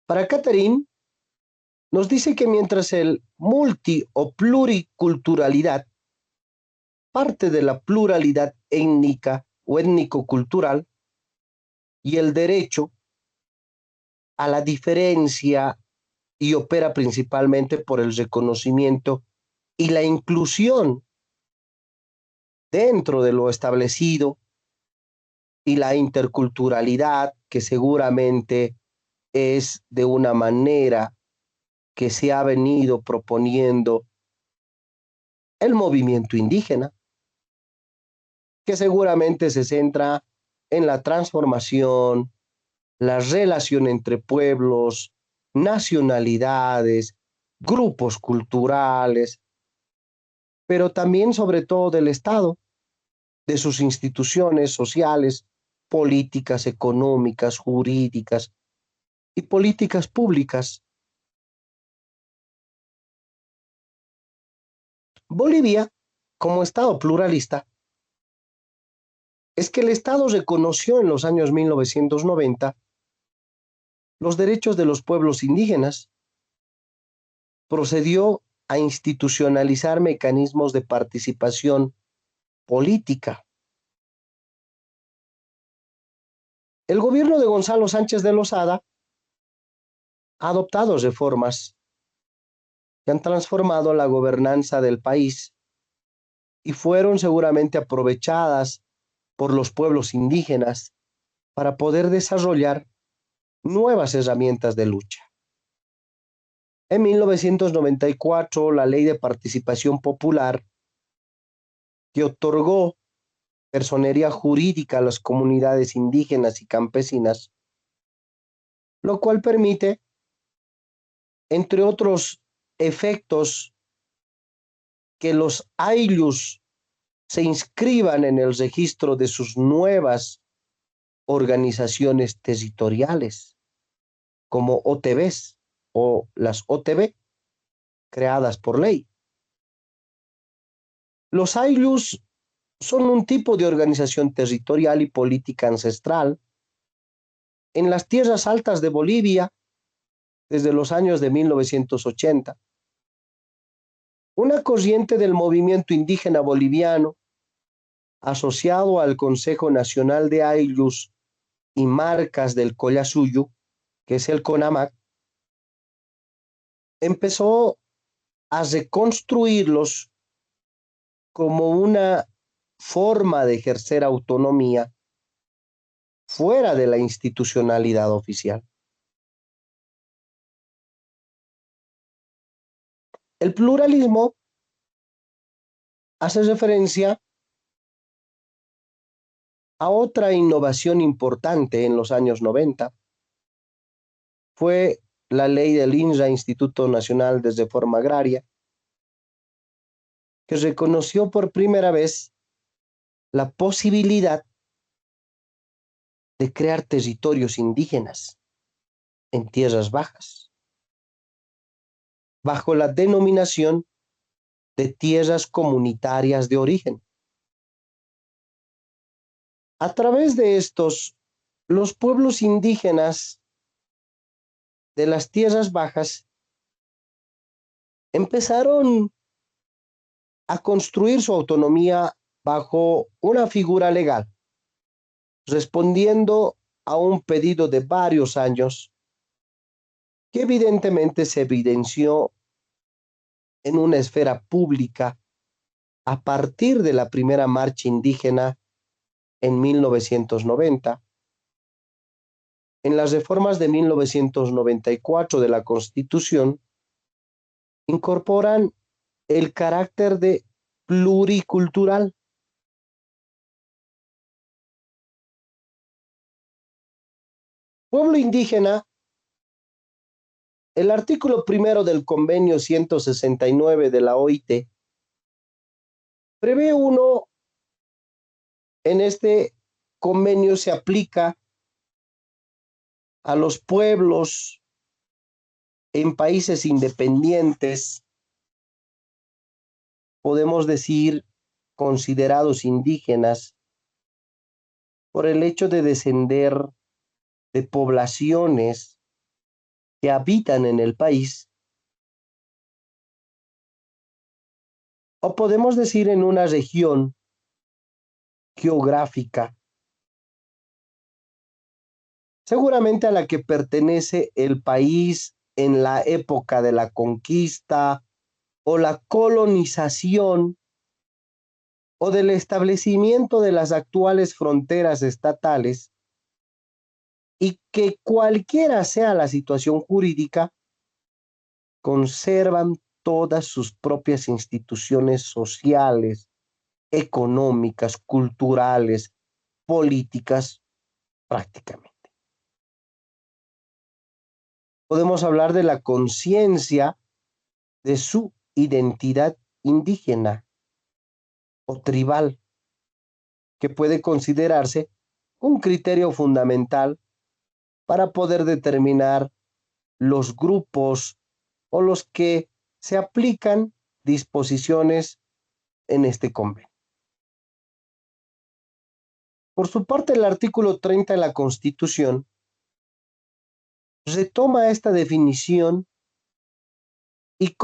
Para Catherine, nos dice que mientras el multi o pluriculturalidad parte de la pluralidad étnica o étnico-cultural y el derecho a la diferencia y opera principalmente por el reconocimiento y la inclusión dentro de lo establecido y la interculturalidad, que seguramente es de una manera que se ha venido proponiendo el movimiento indígena, que seguramente se centra en la transformación, la relación entre pueblos, nacionalidades, grupos culturales, pero también sobre todo del Estado, de sus instituciones sociales, políticas, económicas, jurídicas y políticas públicas. Bolivia, como Estado pluralista, es que el Estado reconoció en los años 1990 los derechos de los pueblos indígenas, procedió a institucionalizar mecanismos de participación política. El gobierno de Gonzalo Sánchez de Lozada ha adoptado reformas que han transformado la gobernanza del país y fueron seguramente aprovechadas por los pueblos indígenas para poder desarrollar nuevas herramientas de lucha. En 1994, la Ley de Participación Popular, que otorgó personería jurídica a las comunidades indígenas y campesinas, lo cual permite, entre otros efectos, que los ayllus se inscriban en el registro de sus nuevas organizaciones territoriales, como OTBs o las OTB, creadas por ley. Los ayllus son un tipo de organización territorial y política ancestral en las tierras altas de Bolivia desde los años de 1980. Una corriente del movimiento indígena boliviano, asociado al Consejo Nacional de Ayllus y Marcas del Collasuyo, que es el CONAMAC, empezó a reconstruirlos como una forma de ejercer autonomía fuera de la institucionalidad oficial. El pluralismo hace referencia a otra innovación importante en los años 90. Fue la ley del INRA, Instituto Nacional de Reforma Agraria, que reconoció por primera vez la posibilidad de crear territorios indígenas en tierras bajas, bajo la denominación de tierras comunitarias de origen. A través de estos, los pueblos indígenas de las tierras bajas empezaron a construir su autonomía bajo una figura legal, respondiendo a un pedido de varios años que evidentemente se evidenció en una esfera pública a partir de la primera marcha indígena en 1990. En las reformas de 1994 de la Constitución, incorporan el carácter de pluricultural. Pueblo indígena, el artículo primero del convenio 169 de la OIT prevé uno, en este convenio se aplica a los pueblos en países independientes, podemos decir considerados indígenas, por el hecho de descender de poblaciones que habitan en el país, o podemos decir en una región geográfica, seguramente a la que pertenece el país en la época de la conquista o la colonización o del establecimiento de las actuales fronteras estatales, y que cualquiera sea la situación jurídica, conservan todas sus propias instituciones sociales, económicas, culturales, políticas, prácticamente. Podemos hablar de la conciencia de su identidad indígena o tribal, que puede considerarse un criterio fundamental para poder determinar los grupos o los que se aplican disposiciones en este convenio. Por su parte, el artículo 30 de la Constitución retoma esta definición y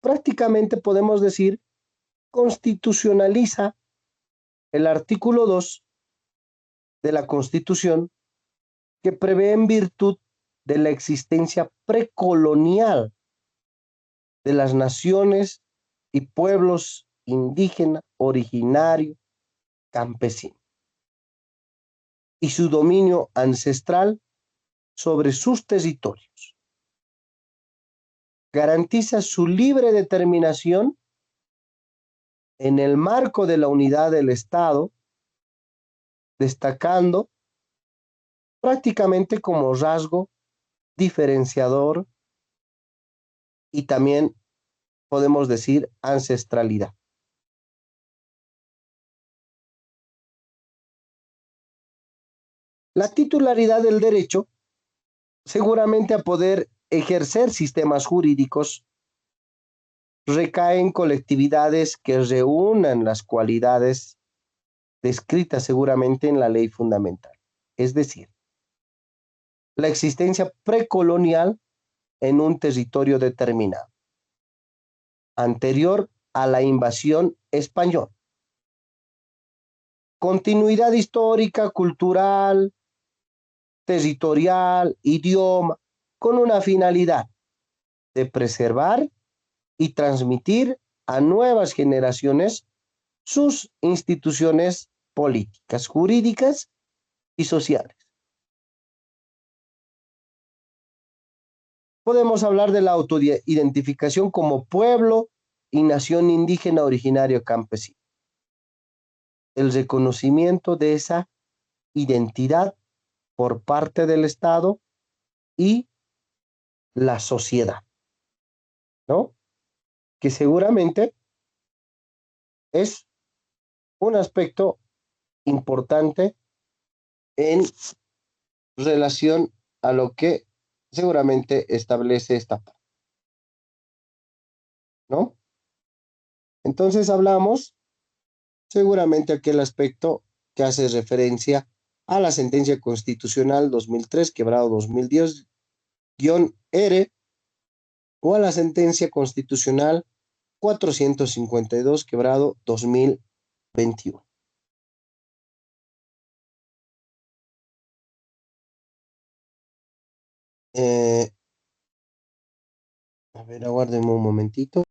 prácticamente podemos decir constitucionaliza el artículo 2 de la Constitución, que prevé en virtud de la existencia precolonial de las naciones y pueblos indígena, originario, campesino, y su dominio ancestral sobre sus territorios. Garantiza su libre determinación en el marco de la unidad del Estado, destacando prácticamente como rasgo diferenciador y también podemos decir ancestralidad. La titularidad del derecho seguramente a poder ejercer sistemas jurídicos recae en colectividades que reúnan las cualidades descritas seguramente en la ley fundamental, es decir, la existencia precolonial en un territorio determinado, anterior a la invasión española, continuidad histórica, cultural, territorial, idioma, con una finalidad de preservar y transmitir a nuevas generaciones sus instituciones políticas, jurídicas y sociales. Podemos hablar de la autoidentificación como pueblo y nación indígena originario campesino. El reconocimiento de esa identidad por parte del Estado y la sociedad, ¿no? Que seguramente es un aspecto importante en relación a lo que seguramente establece esta parte, ¿no? Entonces hablamos seguramente aquel aspecto que hace referencia a la sentencia constitucional 2003, quebrado 2010-R, o a la sentencia constitucional 452, quebrado 2021. A ver, aguárdenme un momentito.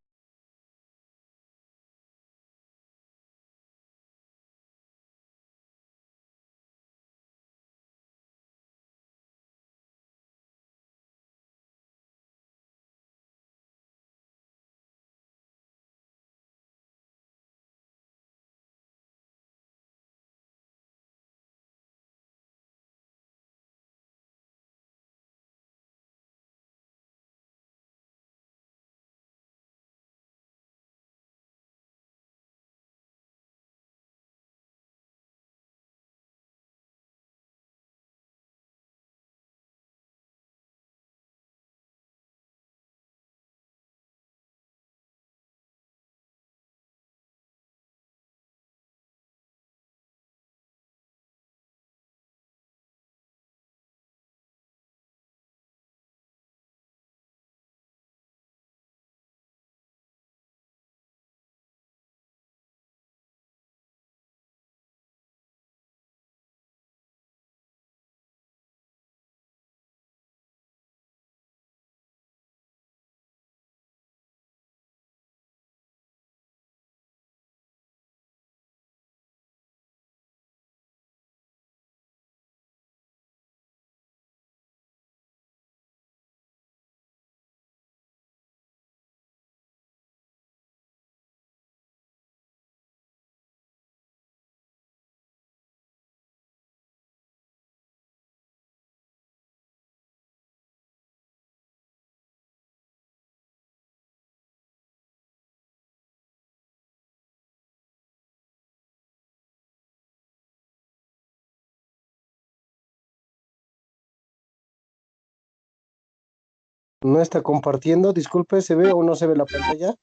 No está compartiendo, disculpe, ¿se ve o no se ve la pantalla?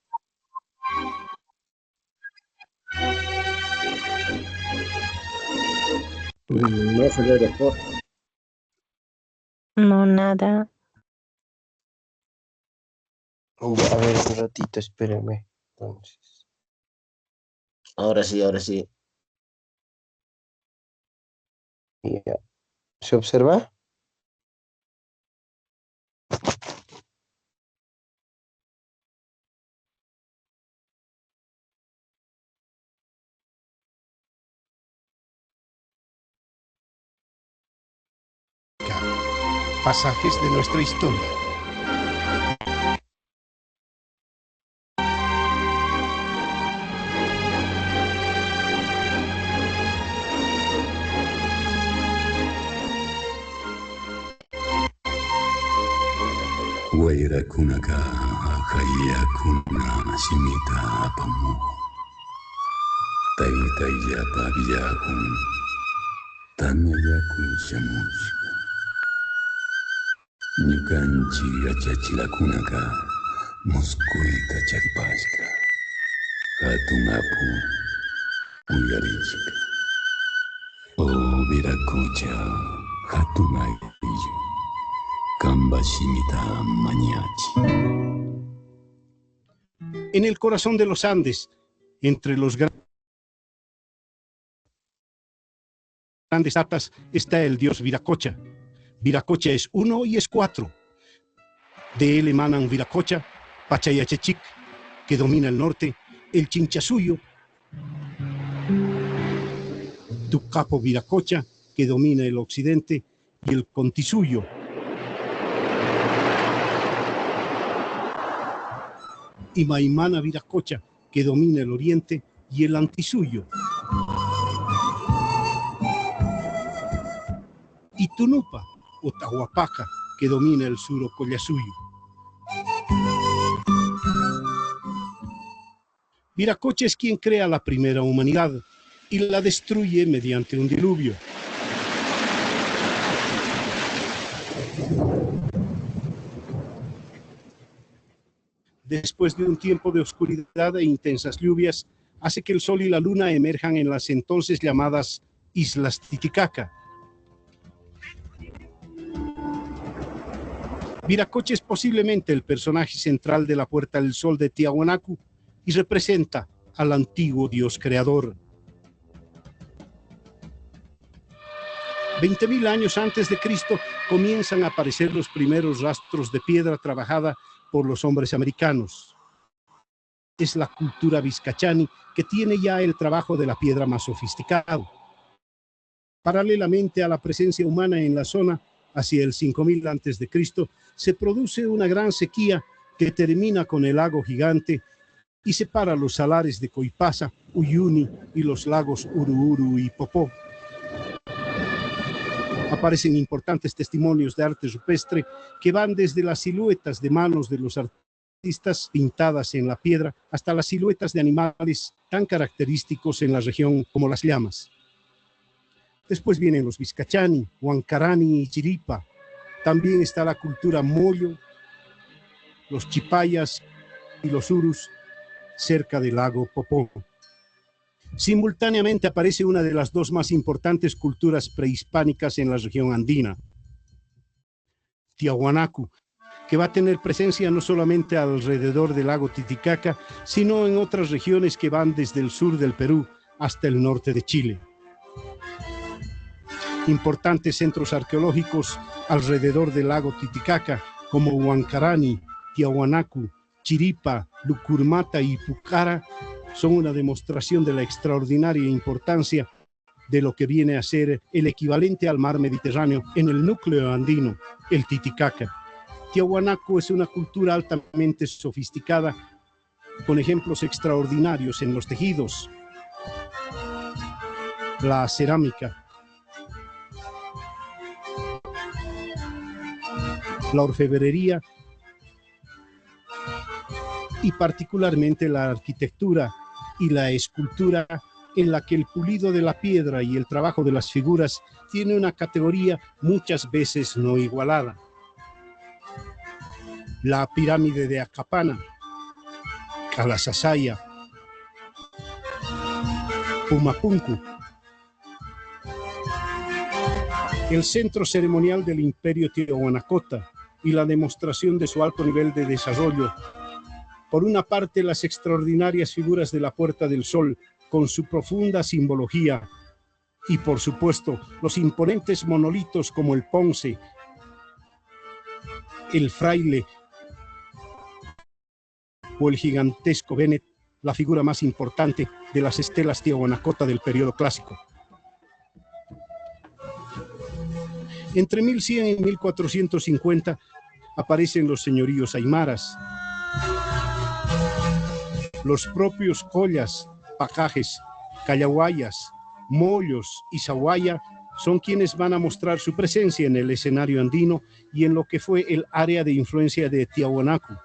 No se ve, doctor. No, nada. Ya, a ver, un ratito, espéreme. Entonces. Ahora sí, ahora sí. Ya. ¿Se observa? Pasajes de nuestra historia. Wayrakunaka hayakuna simita apamu taytayllapa villakun tanyayakun shamushka ñukanchi achachilakunaka muskuyta charipashka hatun apu uyarichka o Viracocha hatun ayllu Kambashimita Mañachi. En el corazón de los Andes, entre los grandes atas, está el dios Viracocha. Viracocha es 1 y es 4. De él emanan Viracocha, Pachayachechic, que domina el norte, el Chinchasuyo, Tucapo Viracocha, que domina el occidente, y el Contisuyo, y Maimana Viracocha, que domina el oriente, y el Antisuyo. Y Tunupa, o Tahuapaca, que domina el sur Collasuyo. Viracocha es quien crea la primera humanidad y la destruye mediante un diluvio. Después de un tiempo de oscuridad e intensas lluvias, hace que el sol y la luna emerjan en las entonces llamadas Islas Titicaca. Viracocha es posiblemente el personaje central de la Puerta del Sol de Tiahuanacu y representa al antiguo dios creador. 20.000 años antes de Cristo comienzan a aparecer los primeros rastros de piedra trabajada por los hombres americanos. Es la cultura vizcachani que tiene ya el trabajo de la piedra más sofisticado. Paralelamente a la presencia humana en la zona, hacia el 5000 antes de Cristo, se produce una gran sequía que termina con el lago gigante y separa los salares de Coipasa, Uyuni y los lagos Uruuru y Popó. Aparecen importantes testimonios de arte rupestre que van desde las siluetas de manos de los artistas pintadas en la piedra hasta las siluetas de animales tan característicos en la región como las llamas. Después vienen los vizcachani, huancarani y chiripa. También está la cultura moyo, los chipayas y los urus cerca del lago Popó. Simultáneamente aparece una de las dos más importantes culturas prehispánicas en la región andina, Tiahuanacu, que va a tener presencia no solamente alrededor del lago Titicaca, sino en otras regiones que van desde el sur del Perú hasta el norte de Chile. Importantes centros arqueológicos alrededor del lago Titicaca, como Huancarani, Tiahuanacu, Chiripa, Lucurmata y Pucara, son una demostración de la extraordinaria importancia de lo que viene a ser el equivalente al mar Mediterráneo en el núcleo andino, el Titicaca. Tiahuanacu es una cultura altamente sofisticada, con ejemplos extraordinarios en los tejidos, la cerámica, la orfebrería y particularmente la arquitectura y la escultura, en la que el pulido de la piedra y el trabajo de las figuras tiene una categoría muchas veces no igualada. la pirámide de Acapana, Calasasaya, Pumapunku, el centro ceremonial del Imperio Tiahuanacota y la demostración de su alto nivel de desarrollo. Por una parte, las extraordinarias figuras de la Puerta del Sol, con su profunda simbología, y por supuesto, los imponentes monolitos como el Ponce, el Fraile o el gigantesco Benet, la figura más importante de las estelas Tiahuanacota del periodo clásico. Entre 1100 y 1450 aparecen los señoríos aymaras. Los propios collas, pacajes, callahuayas, mollos y sahuaya son quienes van a mostrar su presencia en el escenario andino y en lo que fue el área de influencia de Tiahuanaco.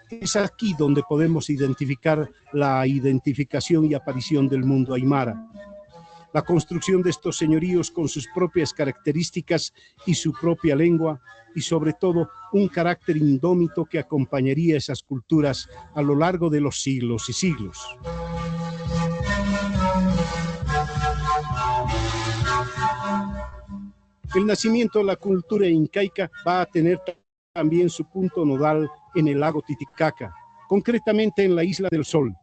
Es aquí donde podemos identificar la identificación y aparición del mundo aymara. La construcción de estos señoríos con sus propias características y su propia lengua, y sobre todo un carácter indómito que acompañaría esas culturas a lo largo de los siglos y siglos. El nacimiento de la cultura incaica va a tener también su punto nodal en el lago Titicaca, concretamente en la Isla del Sol.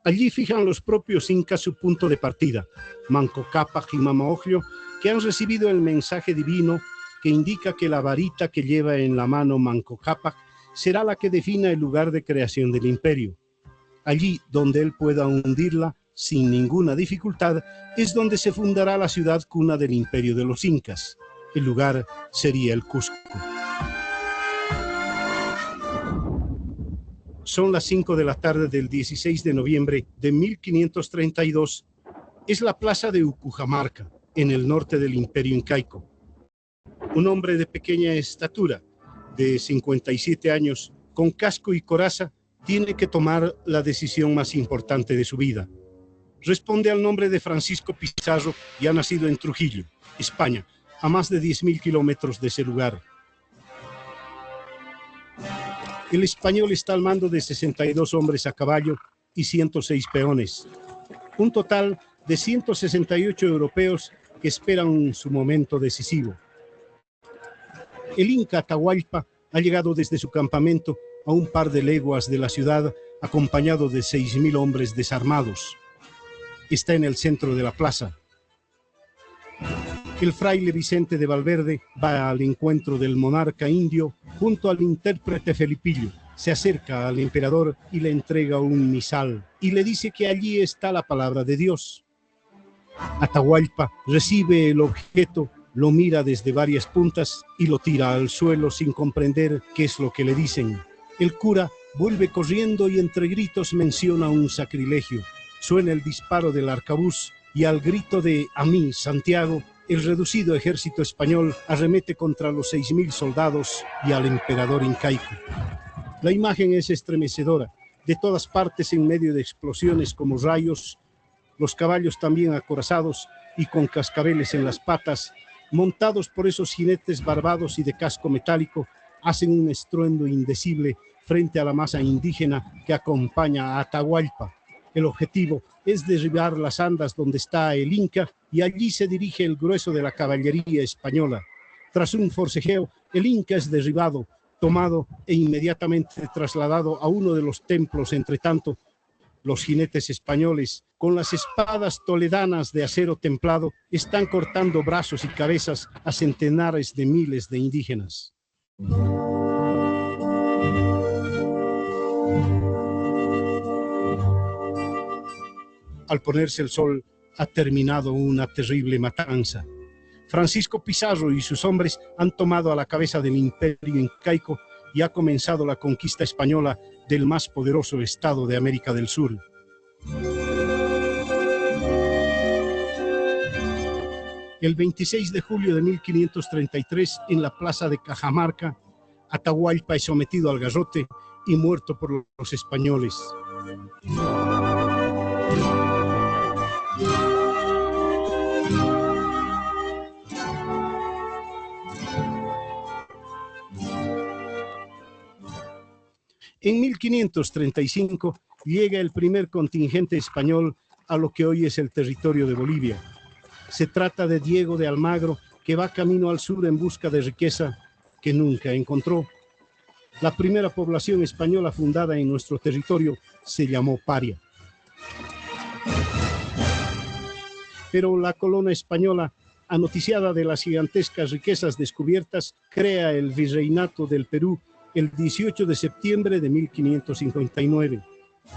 Allí fijan los propios incas su punto de partida, Manco Cápac y Mama Ocllo, que han recibido el mensaje divino que indica que la varita que lleva en la mano Manco Cápac será la que defina el lugar de creación del imperio. Allí donde él pueda hundirla sin ninguna dificultad es donde se fundará la ciudad cuna del imperio de los incas. El lugar sería el Cusco. Son las 5 de la tarde del 16 de noviembre de 1532. Es la plaza de Ucujamarca, en el norte del imperio incaico. Un hombre de pequeña estatura, de 57 años, con casco y coraza, tiene que tomar la decisión más importante de su vida. Responde al nombre de Francisco Pizarro y ha nacido en Trujillo, España, a más de 10.000 kilómetros de ese lugar. El español está al mando de 62 hombres a caballo y 106 peones. Un total de 168 europeos que esperan su momento decisivo. El inca Atahualpa ha llegado desde su campamento a un par de leguas de la ciudad acompañado de 6.000 hombres desarmados. Está en el centro de la plaza. El fraile Vicente de Valverde va al encuentro del monarca indio junto al intérprete Felipillo. Se acerca al emperador y le entrega un misal y le dice que allí está la palabra de Dios. Atahualpa recibe el objeto, lo mira desde varias puntas y lo tira al suelo sin comprender qué es lo que le dicen. El cura vuelve corriendo y entre gritos menciona un sacrilegio. Suena el disparo del arcabuz y al grito de "a mí, Santiago", el reducido ejército español arremete contra los 6.000 soldados y al emperador incaico. La imagen es estremecedora. De todas partes, en medio de explosiones como rayos, los caballos también acorazados y con cascabeles en las patas, montados por esos jinetes barbados y de casco metálico, hacen un estruendo indecible frente a la masa indígena que acompaña a Atahualpa. El objetivo es derribar las andas donde está el Inca y allí se dirige el grueso de la caballería española. Tras un forcejeo, el Inca es derribado, tomado e inmediatamente trasladado a uno de los templos. Entre tanto, los jinetes españoles, con las espadas toledanas de acero templado, están cortando brazos y cabezas a centenares de miles de indígenas. Al ponerse el sol, ha terminado una terrible matanza. Francisco Pizarro y sus hombres han tomado a la cabeza del imperio incaico y ha comenzado la conquista española del más poderoso estado de América del Sur. El 26 de julio de 1533, en la plaza de Cajamarca, Atahualpa es sometido al garrote y muerto por los españoles. En 1535 llega el primer contingente español a lo que hoy es el territorio de Bolivia. Se trata de Diego de Almagro, que va camino al sur en busca de riqueza que nunca encontró. La primera población española fundada en nuestro territorio se llamó Paria. Pero la corona española, anoticiada de las gigantescas riquezas descubiertas, crea el Virreinato del Perú el 18 de septiembre de 1559.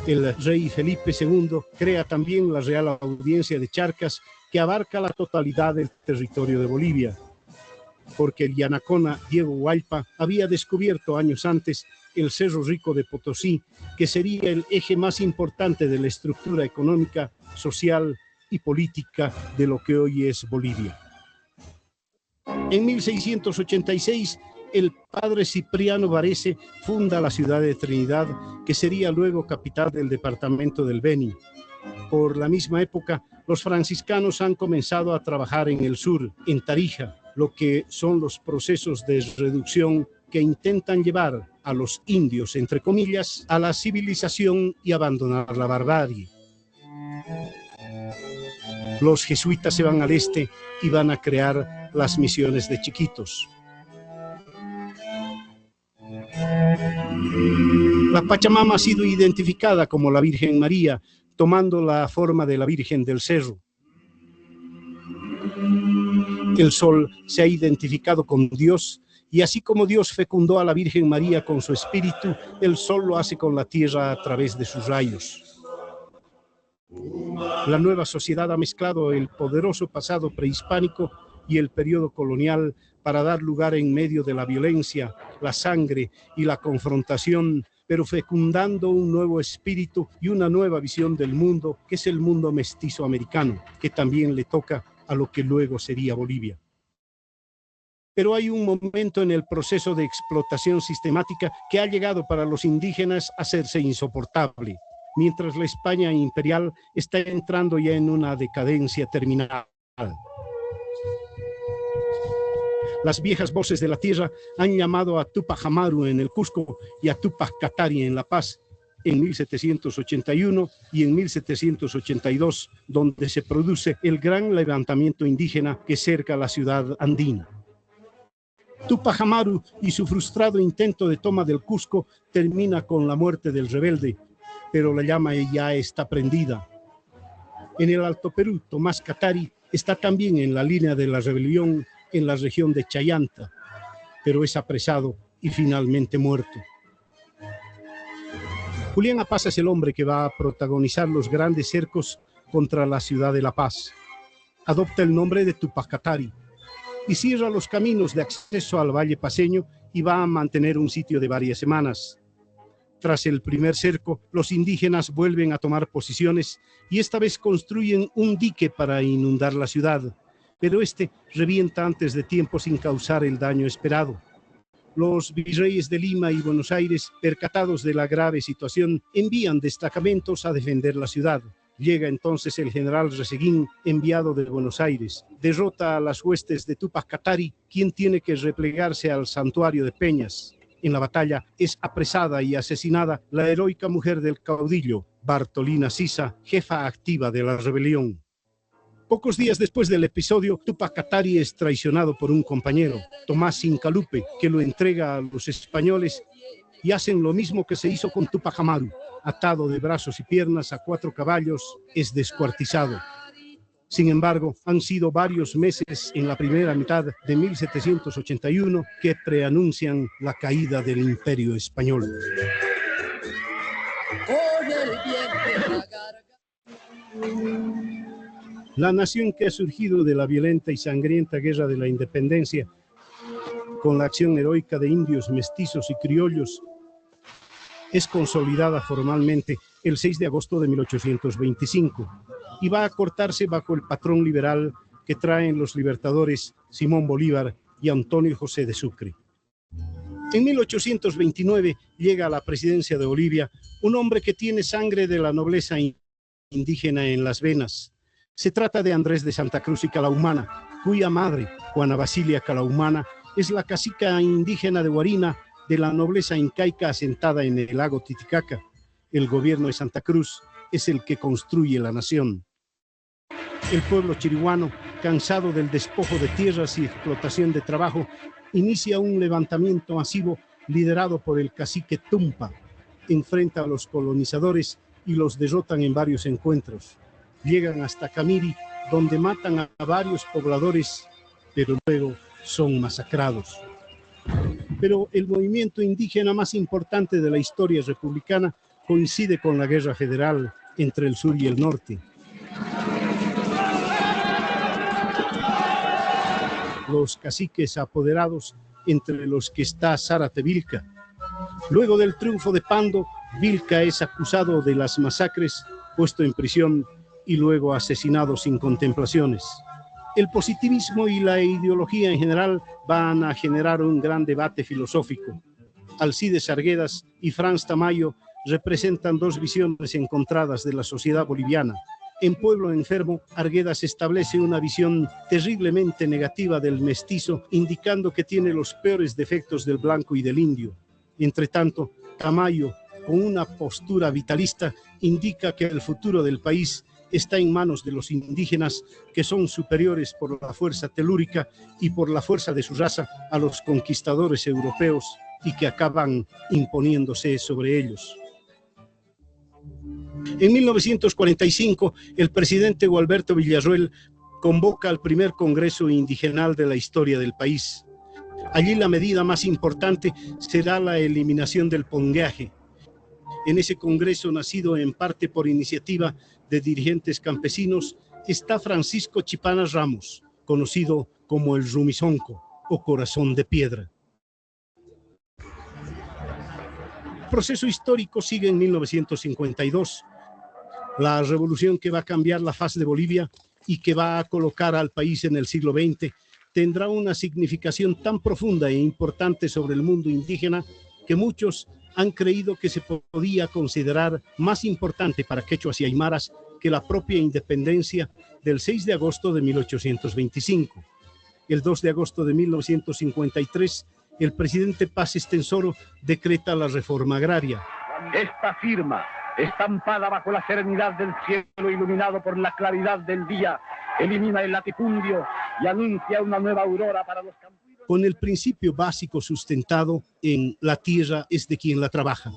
El rey Felipe II crea también la Real Audiencia de Charcas, que abarca la totalidad del territorio de Bolivia, porque el yanacona Diego Hualpa había descubierto años antes el Cerro Rico de Potosí, que sería el eje más importante de la estructura económica, social y política de lo que hoy es Bolivia. En 1686, el padre Cipriano Varese funda la ciudad de Trinidad, que sería luego capital del departamento del Beni. Por la misma época, los franciscanos han comenzado a trabajar en el sur, en Tarija, lo que son los procesos de reducción que intentan llevar a los indios, entre comillas, a la civilización y abandonar la barbarie. Los jesuitas se van al este y van a crear las misiones de Chiquitos. La Pachamama ha sido identificada como la Virgen María, tomando la forma de la Virgen del Cerro. El sol se ha identificado con Dios, y así como Dios fecundó a la Virgen María con su espíritu, el sol lo hace con la tierra a través de sus rayos. La nueva sociedad ha mezclado el poderoso pasado prehispánico y el periodo colonial para dar lugar en medio de la violencia, la sangre y la confrontación, pero fecundando un nuevo espíritu y una nueva visión del mundo, que es el mundo mestizo americano, que también le toca a lo que luego sería Bolivia. Pero hay un momento en el proceso de explotación sistemática que ha llegado para los indígenas a hacerse insoportable, mientras la España imperial está entrando ya en una decadencia terminal. Las viejas voces de la tierra han llamado a Tupac Amaru en el Cusco y a Tupac Katari en La Paz en 1781 y en 1782, donde se produce el gran levantamiento indígena que cerca la ciudad andina. Tupac Amaru y su frustrado intento de toma del Cusco termina con la muerte del rebelde, pero la llama ya está prendida. En el Alto Perú, Tomás Katari está también en la línea de la rebelión en la región de Chayanta, pero es apresado y finalmente muerto. Julián Apasa es el hombre que va a protagonizar los grandes cercos contra la ciudad de La Paz. Adopta el nombre de Tupac Katari y cierra los caminos de acceso al Valle Paceño y va a mantener un sitio de varias semanas. Tras el primer cerco, los indígenas vuelven a tomar posiciones y esta vez construyen un dique para inundar la ciudad, pero este revienta antes de tiempo sin causar el daño esperado. Los virreyes de Lima y Buenos Aires, percatados de la grave situación, envían destacamentos a defender la ciudad. Llega entonces el general Reseguín, enviado de Buenos Aires. Derrota a las huestes de Tupac Katari, quien tiene que replegarse al santuario de Peñas. En la batalla es apresada y asesinada la heroica mujer del caudillo, Bartolina Sisa, jefa activa de la rebelión. Pocos días después del episodio, Tupac Katari es traicionado por un compañero, Tomás Incalupe, que lo entrega a los españoles y hacen lo mismo que se hizo con Tupac Amaru. Atado de brazos y piernas a 4 caballos, es descuartizado. Sin embargo, han sido varios meses en la primera mitad de 1781 que preanuncian la caída del Imperio Español. La nación que ha surgido de la violenta y sangrienta guerra de la independencia, con la acción heroica de indios, mestizos y criollos, es consolidada formalmente el 6 de agosto de 1825 y va a cortarse bajo el patrón liberal que traen los libertadores Simón Bolívar y Antonio José de Sucre. En 1829 llega a la presidencia de Bolivia un hombre que tiene sangre de la nobleza indígena en las venas. Se trata de Andrés de Santa Cruz y Calahumana, cuya madre, Juana Basilia Calahumana, es la cacica indígena de Guarina de la nobleza incaica asentada en el lago Titicaca. El gobierno de Santa Cruz es el que construye la nación. El pueblo chirihuano, cansado del despojo de tierras y explotación de trabajo, inicia un levantamiento masivo liderado por el cacique Tumpa. Enfrenta a los colonizadores y los derrotan en varios encuentros. Llegan hasta Camiri, donde matan a varios pobladores, pero luego son masacrados. Pero el movimiento indígena más importante de la historia republicana coincide con la Guerra Federal entre el sur y el norte. Los caciques apoderados, entre los que está Zárate Vilca. Luego del triunfo de Pando, Vilca es acusado de las masacres, puesto en prisión y luego asesinado sin contemplaciones. El positivismo y la ideología en general van a generar un gran debate filosófico. Alcides Arguedas y Franz Tamayo representan dos visiones encontradas de la sociedad boliviana. En Pueblo Enfermo, Arguedas establece una visión terriblemente negativa del mestizo, indicando que tiene los peores defectos del blanco y del indio. Entre tanto, Tamayo, con una postura vitalista, indica que el futuro del país está en manos de los indígenas, que son superiores por la fuerza telúrica y por la fuerza de su raza a los conquistadores europeos y que acaban imponiéndose sobre ellos. En 1945, el presidente Gualberto Villarroel convoca al primer Congreso Indigenal de la historia del país. Allí la medida más importante será la eliminación del pongueaje. En ese Congreso, nacido en parte por iniciativa de dirigentes campesinos, está Francisco Chipana Ramos, conocido como el Rumizonco o Corazón de Piedra. El proceso histórico sigue en 1952. La revolución que va a cambiar la faz de Bolivia y que va a colocar al país en el siglo XX tendrá una significación tan profunda e importante sobre el mundo indígena que muchos han creído que se podía considerar más importante para quechuas y aymaras que la propia independencia del 6 de agosto de 1825. El 2 de agosto de 1953, el presidente Paz Estenssoro decreta la reforma agraria. Esta firma, estampada bajo la serenidad del cielo iluminado por la claridad del día, elimina el latifundio y anuncia una nueva aurora para los campesinos. Con el principio básico sustentado en la tierra es de quien la trabaja.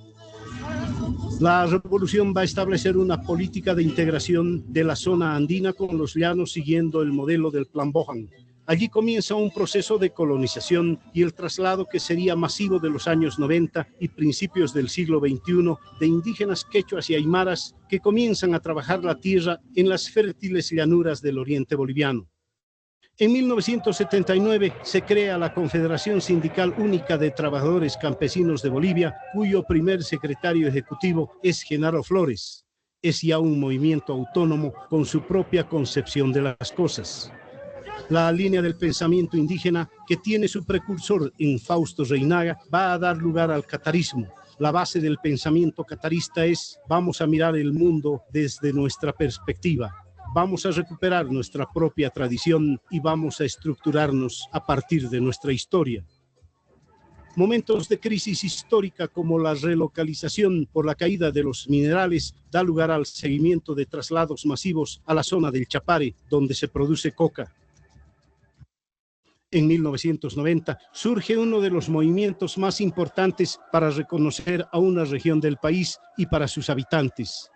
La revolución va a establecer una política de integración de la zona andina con los llanos siguiendo el modelo del Plan Bohan. Allí comienza un proceso de colonización y el traslado que sería masivo de los años 90 y principios del siglo XXI de indígenas quechuas y aymaras que comienzan a trabajar la tierra en las fértiles llanuras del oriente boliviano. En 1979 se crea la Confederación Sindical Única de Trabajadores Campesinos de Bolivia, cuyo primer secretario ejecutivo es Genaro Flores. Es ya un movimiento autónomo con su propia concepción de las cosas. La línea del pensamiento indígena, que tiene su precursor en Fausto Reinaga, va a dar lugar al catarismo. La base del pensamiento catarista es: vamos a mirar el mundo desde nuestra perspectiva. Vamos a recuperar nuestra propia tradición y vamos a estructurarnos a partir de nuestra historia. Momentos de crisis histórica como la relocalización por la caída de los minerales da lugar al seguimiento de traslados masivos a la zona del Chapare, donde se produce coca. En 1990 surge uno de los movimientos más importantes para reconocer a una región del país y para sus habitantes.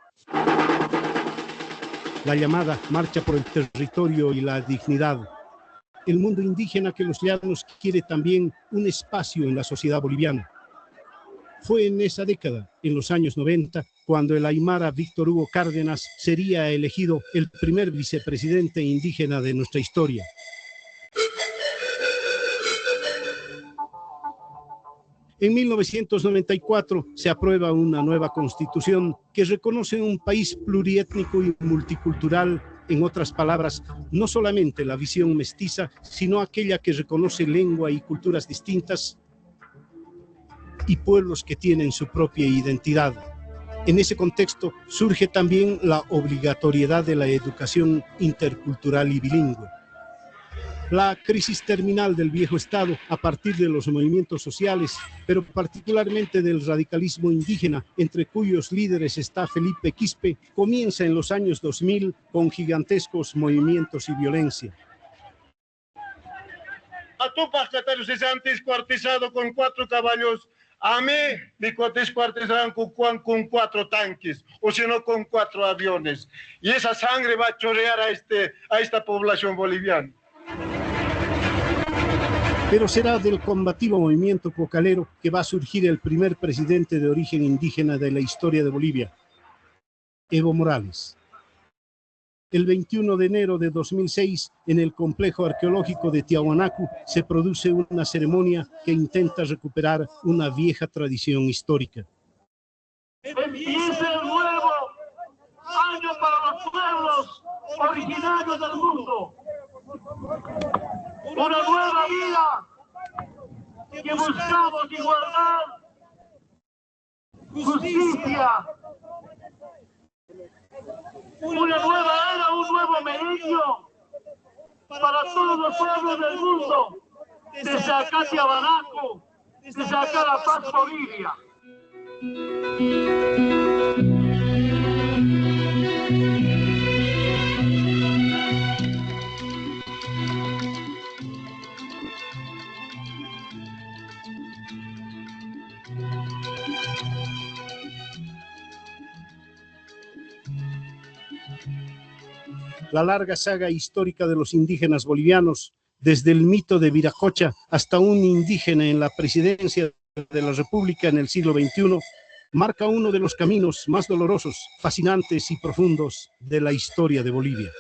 La llamada Marcha por el Territorio y la Dignidad. El mundo indígena que los llanos quiere también un espacio en la sociedad boliviana. Fue en esa década, en los años 90, cuando el aymara Víctor Hugo Cárdenas sería elegido el primer vicepresidente indígena de nuestra historia. En 1994 se aprueba una nueva constitución que reconoce un país pluriétnico y multicultural. En otras palabras, no solamente la visión mestiza, sino aquella que reconoce lengua y culturas distintas y pueblos que tienen su propia identidad. En ese contexto surge también la obligatoriedad de la educación intercultural y bilingüe. La crisis terminal del viejo Estado a partir de los movimientos sociales, pero particularmente del radicalismo indígena, entre cuyos líderes está Felipe Quispe, comienza en los años 2000 con gigantescos movimientos y violencia. A tu pascatario se han descuartizado con 4 caballos. A mí me descuartizaron con 4 tanques, o si no con 4 aviones. Y esa sangre va a chorrear a esta población boliviana. Pero será del combativo movimiento cocalero que va a surgir el primer presidente de origen indígena de la historia de Bolivia, Evo Morales. El 21 de enero de 2006, en el complejo arqueológico de Tiahuanacu, se produce una ceremonia que intenta recuperar una vieja tradición histórica. Empieza el nuevo año para los pueblos originarios del mundo. Una nueva vida que buscamos igualdad, justicia, una nueva era, un nuevo milenio para todos los pueblos del mundo, desde acá Tiahuanacu, desde acá La Paz, Bolivia. La larga saga histórica de los indígenas bolivianos, desde el mito de Viracocha hasta un indígena en la presidencia de la República en el siglo XXI, marca uno de los caminos más dolorosos, fascinantes y profundos de la historia de Bolivia.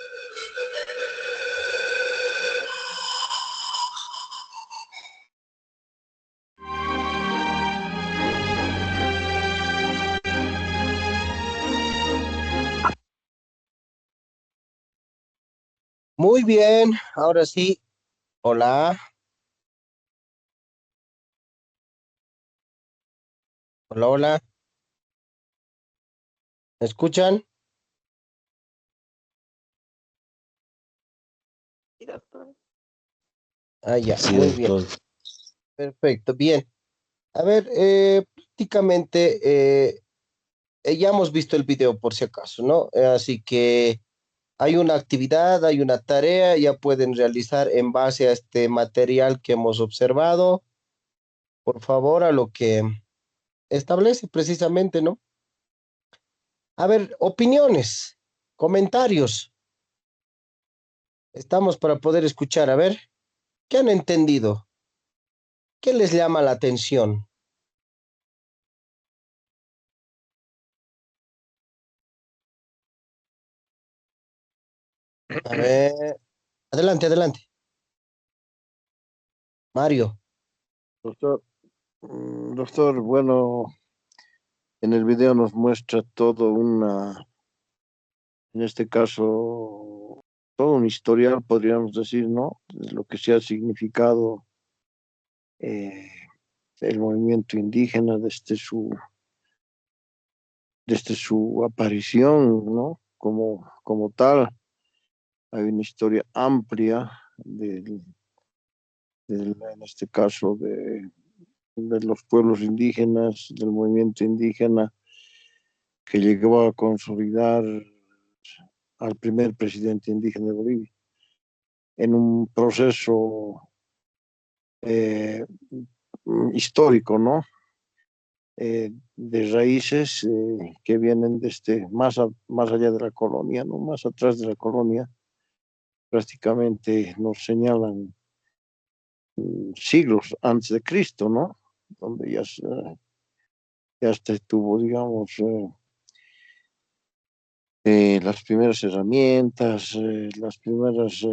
Muy bien, ahora sí. Hola. Hola, hola. ¿Me escuchan? Ah, ya, Sí, muy bien. doctor. Perfecto, bien. A ver, prácticamente ya hemos visto el video por si acaso, ¿no? Así que hay una actividad, hay una tarea, ya pueden realizar en base a este material que hemos observado, por favor, a lo que establece precisamente, ¿no? A ver, opiniones, comentarios. Estamos para poder escuchar, a ver, ¿qué han entendido? ¿Qué les llama la atención? A ver, adelante, adelante. Mario. Doctor, bueno, en el video nos muestra todo en este caso, todo un historial, podríamos decir, ¿no? De lo que se ha significado el movimiento indígena desde su aparición, ¿no? Como tal, hay una historia amplia en este caso de los pueblos indígenas, del movimiento indígena, que llegó a consolidar al primer presidente indígena de Bolivia en un proceso histórico, ¿no? De raíces que vienen desde más allá de la colonia, ¿no? Más atrás de la colonia, prácticamente nos señalan siglos antes de Cristo, ¿no? Donde ya se tuvo, digamos, las primeras herramientas, los primeros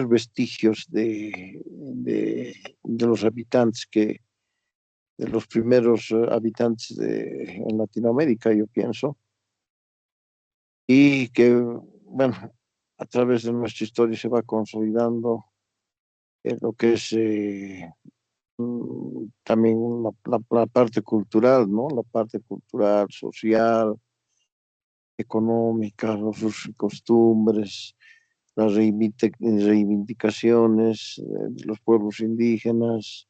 vestigios de los habitantes de los primeros habitantes en Latinoamérica, yo pienso, y que, bueno, a través de nuestra historia se va consolidando lo que es también la parte cultural, ¿no? La parte cultural, social, económica, los usos y costumbres, las reivindicaciones de los pueblos indígenas,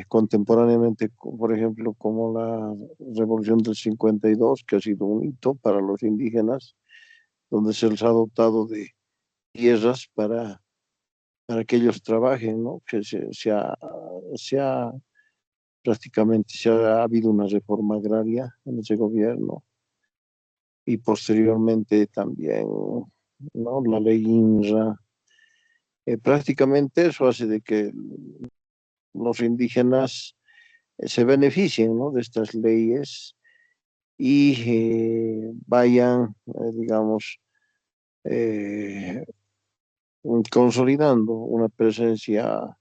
contemporáneamente, por ejemplo, como la Revolución del 52, que ha sido un hito para los indígenas, donde se les ha dotado de tierras para que ellos trabajen, ¿no? Que prácticamente ha habido una reforma agraria en ese gobierno y posteriormente también, ¿no? La ley INRA. Prácticamente eso hace de que los indígenas se beneficien, ¿no? De estas leyes y vayan, digamos, eh, consolidando una presencia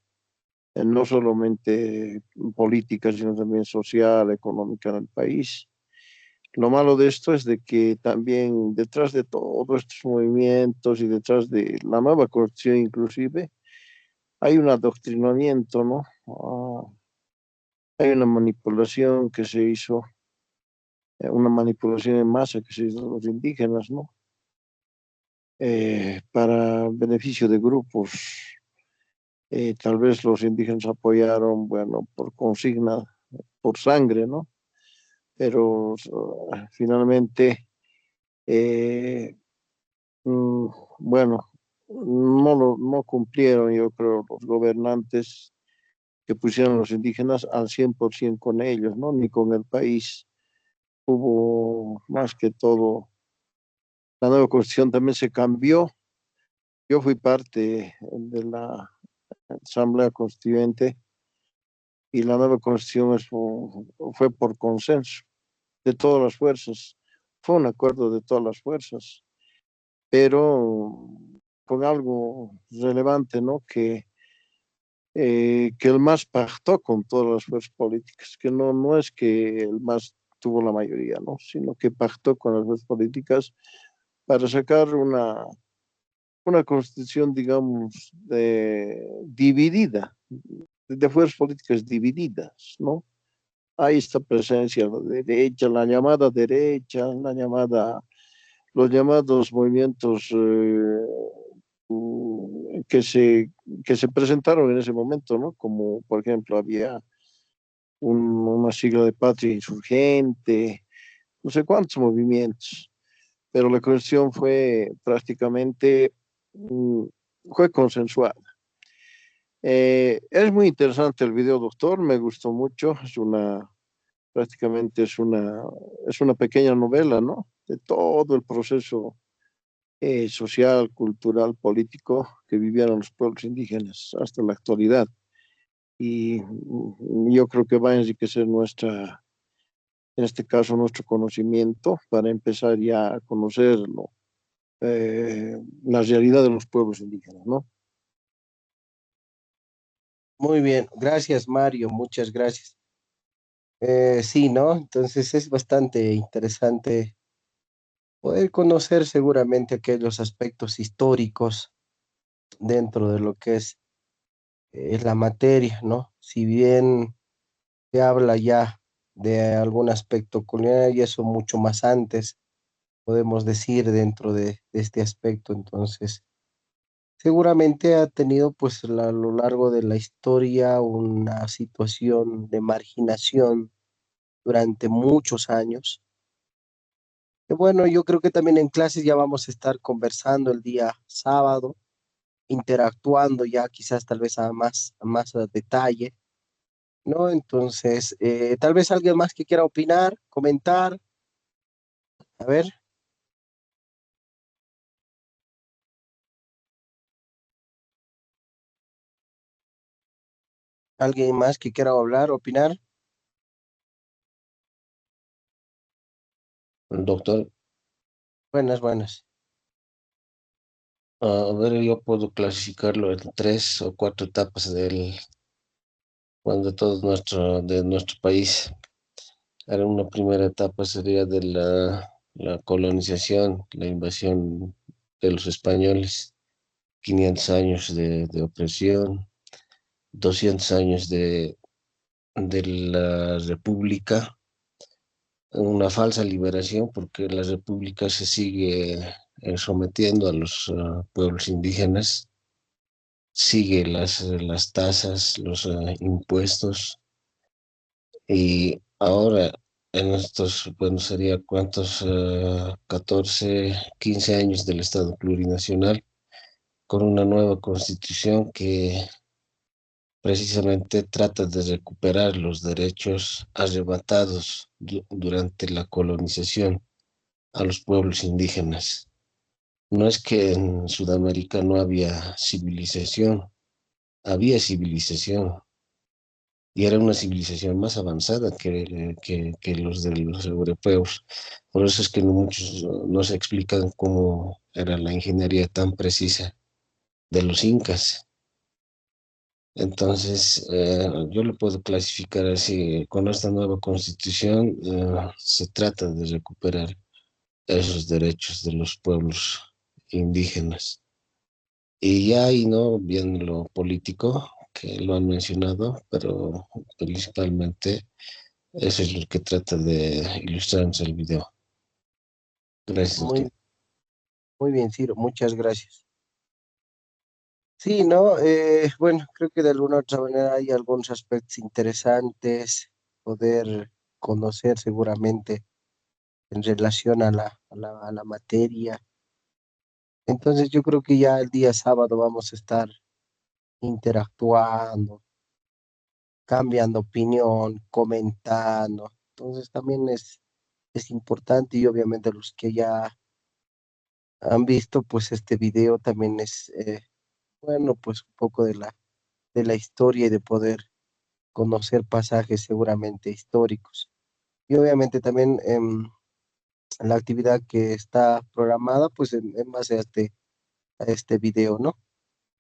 no solamente política, sino también social, económica en el país. Lo malo de esto es de que también detrás de todos estos movimientos y detrás de la nueva constitución inclusive, hay un adoctrinamiento, ¿no? Hay una manipulación que se hizo, una manipulación en masa que se hizo de los indígenas, ¿no? Para beneficio de grupos. Tal vez los indígenas apoyaron, bueno, por consigna, por sangre, ¿no? Pero finalmente, bueno, no cumplieron, yo creo, los gobernantes que pusieron a los indígenas al 100% con ellos, ¿no? Ni con el país. Hubo más que todo, la nueva constitución también se cambió. Yo fui parte de la Asamblea Constituyente y la nueva constitución fue por consenso de todas las fuerzas. Fue un acuerdo de todas las fuerzas, pero con algo relevante, ¿no? Que el MAS pactó con todas las fuerzas políticas, que no es que el MAS tuvo la mayoría, ¿no? Sino que pactó con las fuerzas políticas para sacar una constitución, digamos, dividida, de fuerzas políticas divididas, ¿no? Hay esta presencia de derecha, la llamada derecha, los llamados movimientos que se presentaron en ese momento, ¿no? Como, por ejemplo, había una sigla de Patria Insurgente, no sé cuántos movimientos, pero la cuestión fue prácticamente, fue consensuada. Es muy interesante el video, doctor, me gustó mucho, prácticamente es una pequeña novela, ¿no? De todo el proceso social, cultural, político que vivieron los pueblos indígenas hasta la actualidad. Y yo creo que va a enriquecer en este caso, nuestro conocimiento para empezar ya a conocerlo, la realidad de los pueblos indígenas, ¿no? Muy bien, gracias Mario, muchas gracias. Sí, ¿no? Entonces es bastante interesante poder conocer seguramente aquellos aspectos históricos dentro de lo que es la materia, ¿no? Si bien se habla ya de algún aspecto colonial y eso mucho más antes, podemos decir dentro de este aspecto, entonces seguramente ha tenido pues a lo largo de la historia una situación de marginación durante muchos años. Y bueno, yo creo que también en clases ya vamos a estar conversando el día sábado, interactuando ya quizás tal vez a más a detalle, ¿no? Entonces, tal vez alguien más que quiera opinar, comentar. A ver. ¿Alguien más que quiera hablar, opinar? Doctor, Buenas, buenas. a ver, yo puedo clasificarlo en 3 o 4 etapas de nuestro país. Ahora, una primera etapa sería de la colonización, la invasión de los españoles, 500 años de opresión, 200 años de la República, una falsa liberación porque la República se sigue sometiendo a los pueblos indígenas, sigue las tasas, los impuestos, y ahora en estos, bueno, sería cuántos, 14, 15 años del Estado plurinacional, con una nueva constitución que precisamente trata de recuperar los derechos arrebatados durante la colonización a los pueblos indígenas. No es que en Sudamérica no había civilización, y era una civilización más avanzada que los de los europeos. Por eso es que muchos no se explican cómo era la ingeniería tan precisa de los incas. Entonces, yo lo puedo clasificar así: con esta nueva constitución se trata de recuperar esos derechos de los pueblos indígenas. Y ya ahí no viene lo político, que lo han mencionado, pero principalmente eso es lo que trata de ilustrarnos el video. Gracias, doctor. Muy bien, Ciro, muchas gracias. Sí, ¿no? Bueno, creo que de alguna otra manera hay algunos aspectos interesantes poder conocer seguramente en relación a la materia. Entonces yo creo que ya el día sábado vamos a estar interactuando, cambiando opinión, comentando. Entonces también es importante, y obviamente los que ya han visto pues este video también es, bueno, pues un poco de la historia y de poder conocer pasajes seguramente históricos. Y obviamente también la actividad que está programada pues en base a este video, ¿no?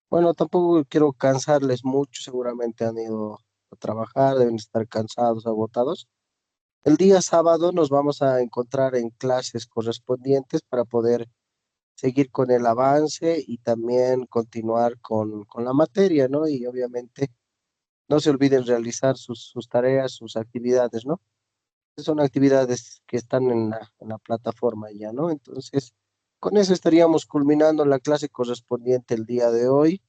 Bueno, tampoco quiero cansarles mucho, seguramente han ido a trabajar, deben estar cansados, agotados. El día sábado nos vamos a encontrar en clases correspondientes para poder seguir con el avance y también continuar con la materia, ¿no? Y obviamente no se olviden realizar sus tareas, sus actividades, ¿no? Son actividades que están en la plataforma ya, ¿no? Entonces, con eso estaríamos culminando la clase correspondiente el día de hoy.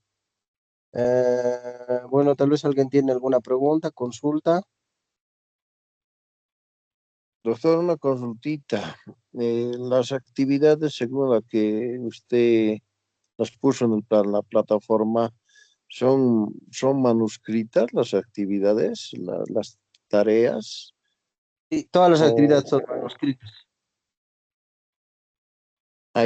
Bueno, tal vez alguien tiene alguna pregunta, consulta. Doctor, una consultita. Las actividades según la que usted las puso en la plataforma, ¿son manuscritas las actividades, las tareas? Sí, todas las actividades O, son manuscritas.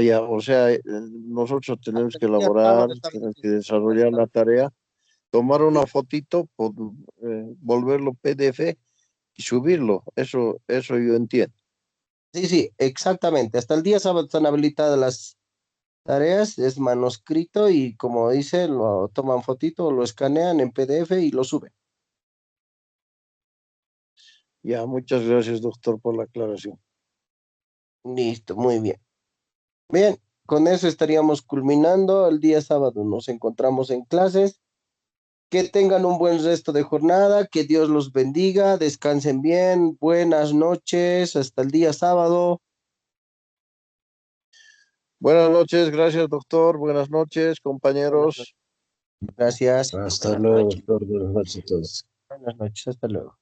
ya, o sea, nosotros tenemos que Ya elaborar, sábado estamos tenemos que desarrollar la tarea, tomar una fotito, volverlo PDF y subirlo. Eso yo entiendo. Sí, sí, exactamente. Hasta el día sábado están habilitadas las tareas, es manuscrito y como dice, lo toman fotito, lo escanean en PDF y lo suben. Ya, muchas gracias, doctor, por la aclaración. Listo, muy bien. Bien, con eso estaríamos culminando. El día sábado nos encontramos en clases. Que tengan un buen resto de jornada, que Dios los bendiga, descansen bien, buenas noches, hasta el día sábado. Buenas noches, gracias, doctor. Buenas noches, compañeros. Gracias. Hasta luego, doctor. Buenas noches a todos. Buenas noches, hasta luego.